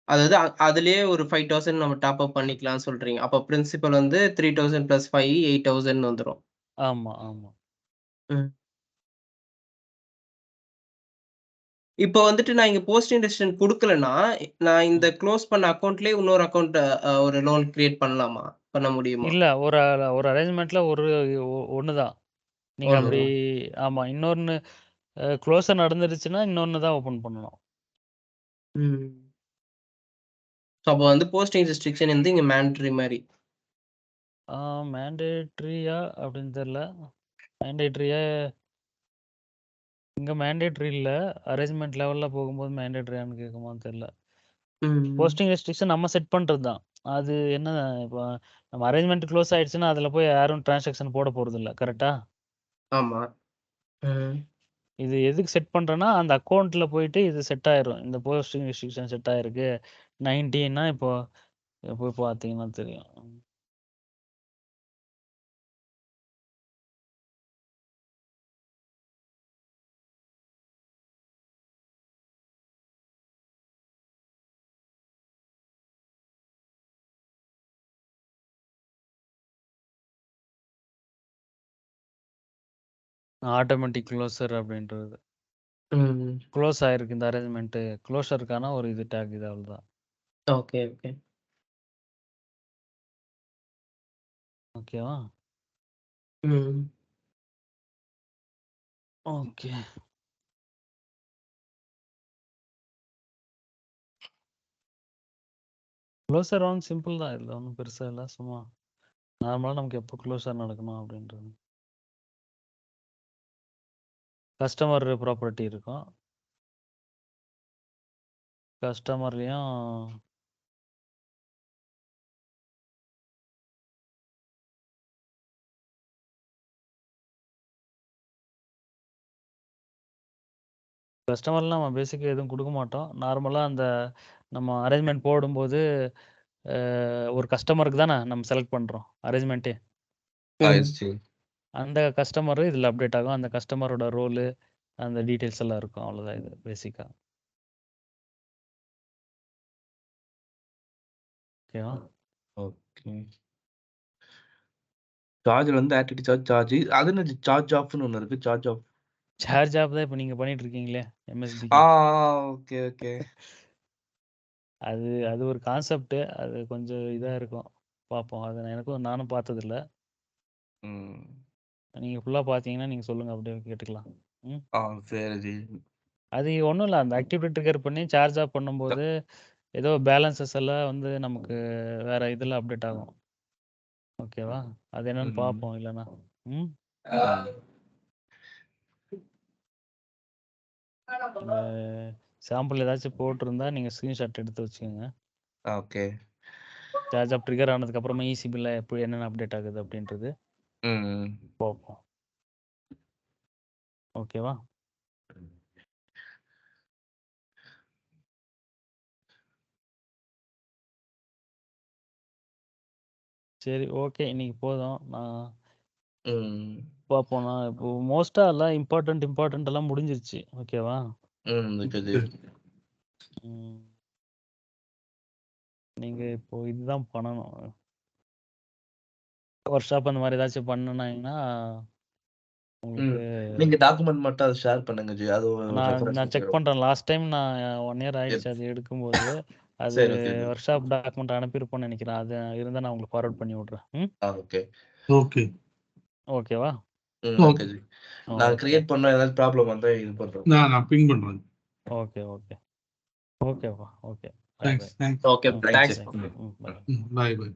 அதாவது அதிலேயே ஒரு 5,000 நம்ம டாப் அப் பண்ணிக்கலாம்னு சொல்றீங்க. அப்ப பிரின்சிபல் வந்து 3,000 + 5 8,000 வந்துரும். ஆமா, ஆமா. ம். இப்ப வந்துட்டு நான் இங்க போஸ்ட் இன்டக்ஷன் குடுக்கலன்னா, நான் இந்த ம். குளோஸ் பண்ண அக்கவுண்ட்லயே இன்னொரு அக்கவுண்ட் ஒரு லோன் கிரியேட் பண்ணலாமா? பண்ண முடியுமா? இல்ல ஒரு அரேஞ்ச்மென்ட்ல ஒண்ணு தான். நீங்க அப்படி ஒண்ணுதான். ஆமா. இன்னொன்னு க்ளோஸர் நடந்துருச்சுன்னா, இன்னொன்னு தான் ஓப்பன் பண்ணணும். ம். ஸோ அப்ப வந்து போஸ்டிங் ரெஸ்ட்ரிக்ஷன் வந்து இங்க மேண்டட்டரி மாரி. ஆ மேண்டேட்டரியா அப்படின்னு தெரியல. மேண்டேட்டரியா இங்க மேண்டேட்டரி இல்ல. அரேஞ்ச்மென்ட் லெவல்ல போகும்போது மேண்டேட்டரியான்னு கேட்குமான்னு தெரியல. ம். போஸ்டிங் ரெஸ்ட்ரிக்ஷன் நம்ம செட் பண்றது தான். அது என்ன இப்போ நம்ம அரேஞ்ச்மென்ட் க்ளோஸ் ஆயிடுச்சுன்னா, அதுல போய் யாரும் டிரான்சாக்ஷன் போட போறதில்ல. கரெக்ட்டா? ஆமா. ம். இது எதுக்கு செட் பண்றேன்னா, அந்த அக்கவுண்ட்ல போயிட்டு இது செட் ஆயிரும். இந்த போஸ்டிங் ரெஸ்ட்ரிக்ஷன் செட் ஆயிருக்கு. 90ன்னா இப்போ போய் பார்த்தீங்கன்னா தெரியும். ஆட்டோமேட்டிக் க்ளோசர் அப்படின்றது. ம். க்ளோஸ் ஆயிருக்கு இந்த அரேஞ்ச்மென்ட். க்ளோஷருக்கான ஒரு இது டேக் இது அவ்வளவுதான். Okay, okay. ஓகேவா? ம். ஓகே. க்ளோசர் சிம்பிள் தான். இதுல ஒண்ணும் பெருசா இல்ல. சும்மா நார்மலா நமக்கு எப்போ க்ளோஸர் நடக்கணும் அப்படின்றது. கஸ்டமர் ப்ராப்பர்ட்டி இருக்கும். கஸ்டமர்லயும் கஸ்டமர்லாம் நம்ம பேசிக்காக எதுவும் கொடுக்க மாட்டோம். நார்மலாக அந்த நம்ம அரேஞ்ச்மெண்ட் போடும்போது ஒரு கஸ்டமருக்கு தானே நம்ம செலக்ட் பண்ணுறோம் அரேஞ்ச்மெண்ட்டே. அந்த கஸ்டமர் இதில் அப்டேட் ஆகும். அந்த கஸ்டமரோட ரோலு அந்த டீட்டெயில்ஸ் எல்லாம் இருக்கும். அவ்வளோதான் இது பேசிக்காக. ஓகேவா? ஓகே. சார்ஜர் வந்து ஆக்டிவிட்டி சார்ஜ் அது என்ன சார்ஜ் ஆஃப்னு ஒன்று இருக்கு. Charge of. சார்ஜ் ஆப் தான் இப்போ நீங்கள் பண்ணிட்டு இருக்கீங்களே எம்எஸ்பி. Okay okay. அது அது ஒரு கான்செப்ட். அது கொஞ்சம் இதாக இருக்கும். பார்ப்போம். அது நானும் பார்த்ததில்ல. நீங்கள் ஃபுல்லாக பார்த்தீங்கன்னா நீங்கள் சொல்லுங்கள், அப்படியே கேட்டுக்கலாம். சரி ஜி. அது ஒன்றும் இல்லை, அந்த ஆக்டிவிட்டி ட்ரிகர் பண்ணி சார்ஜ் ஆஃப் பண்ணும்போது ஏதோ பேலன்சஸ் எல்லாம் வந்து நமக்கு வேற இதில் அப்டேட் ஆகும். ஓகேவா? அது என்னன்னு பார்ப்போம் இல்லைன்னா. சாம்பிள் ஏதாச்சும் போட்டிருந்தா நீங்கள் ஸ்க்ரீன்ஷாட் எடுத்து வச்சுக்கோங்க. ஓகே. சார்ஜ் ஆஃப் ட்ரிகர் ஆனதுக்கப்புறமா இசிபியில் எப்படி என்னென்ன அப்டேட் ஆகுது அப்படின்றது பார்ப்போம். ஓகேவா? சரி, ஓகே. இன்னைக்கு போதும். நான் பார்ப்போம். நான் இப்போ மோஸ்ட்டாக எல்லாம் இம்பார்ட்டன்ட் எல்லாம் முடிஞ்சிருச்சு. ஓகேவா? நீங்கள் இப்போ இதுதான் பண்ணணும். ஒர்க் ஷாப் அந்த மாதிரி ஏதாச்சும் பண்ணினீங்கன்னா உங்களுக்கு நீங்க டாக்குமெண்ட் மட்டும் அதை ஷேர் பண்ணுங்க ஜி. அது நான் செக் பண்ணுறேன். லாஸ்ட் டைம் நான் 1 இயர் ஆயிடுச்சு அது எடுக்கும்போது. அது ஒர்க் ஷாப் டாக்குமெண்ட் அனுப்பியிருப்போம்னு நினைக்கிறேன். அது இருந்தால் நான் உங்களுக்கு ஃபார்வர்ட் பண்ணி விட்றேன். ஓகே ஓகே ஓகேவா? Okay G. நான் கிரியேட் பண்ண ஏதாவது ப்ராப்ளம் வந்தா இது பண்றேன். நான் பிங் பண்றேன். ஓகே ஓகேப்பா. Okay. Thanks. Okay, thanks. Bye. Bye பாய்.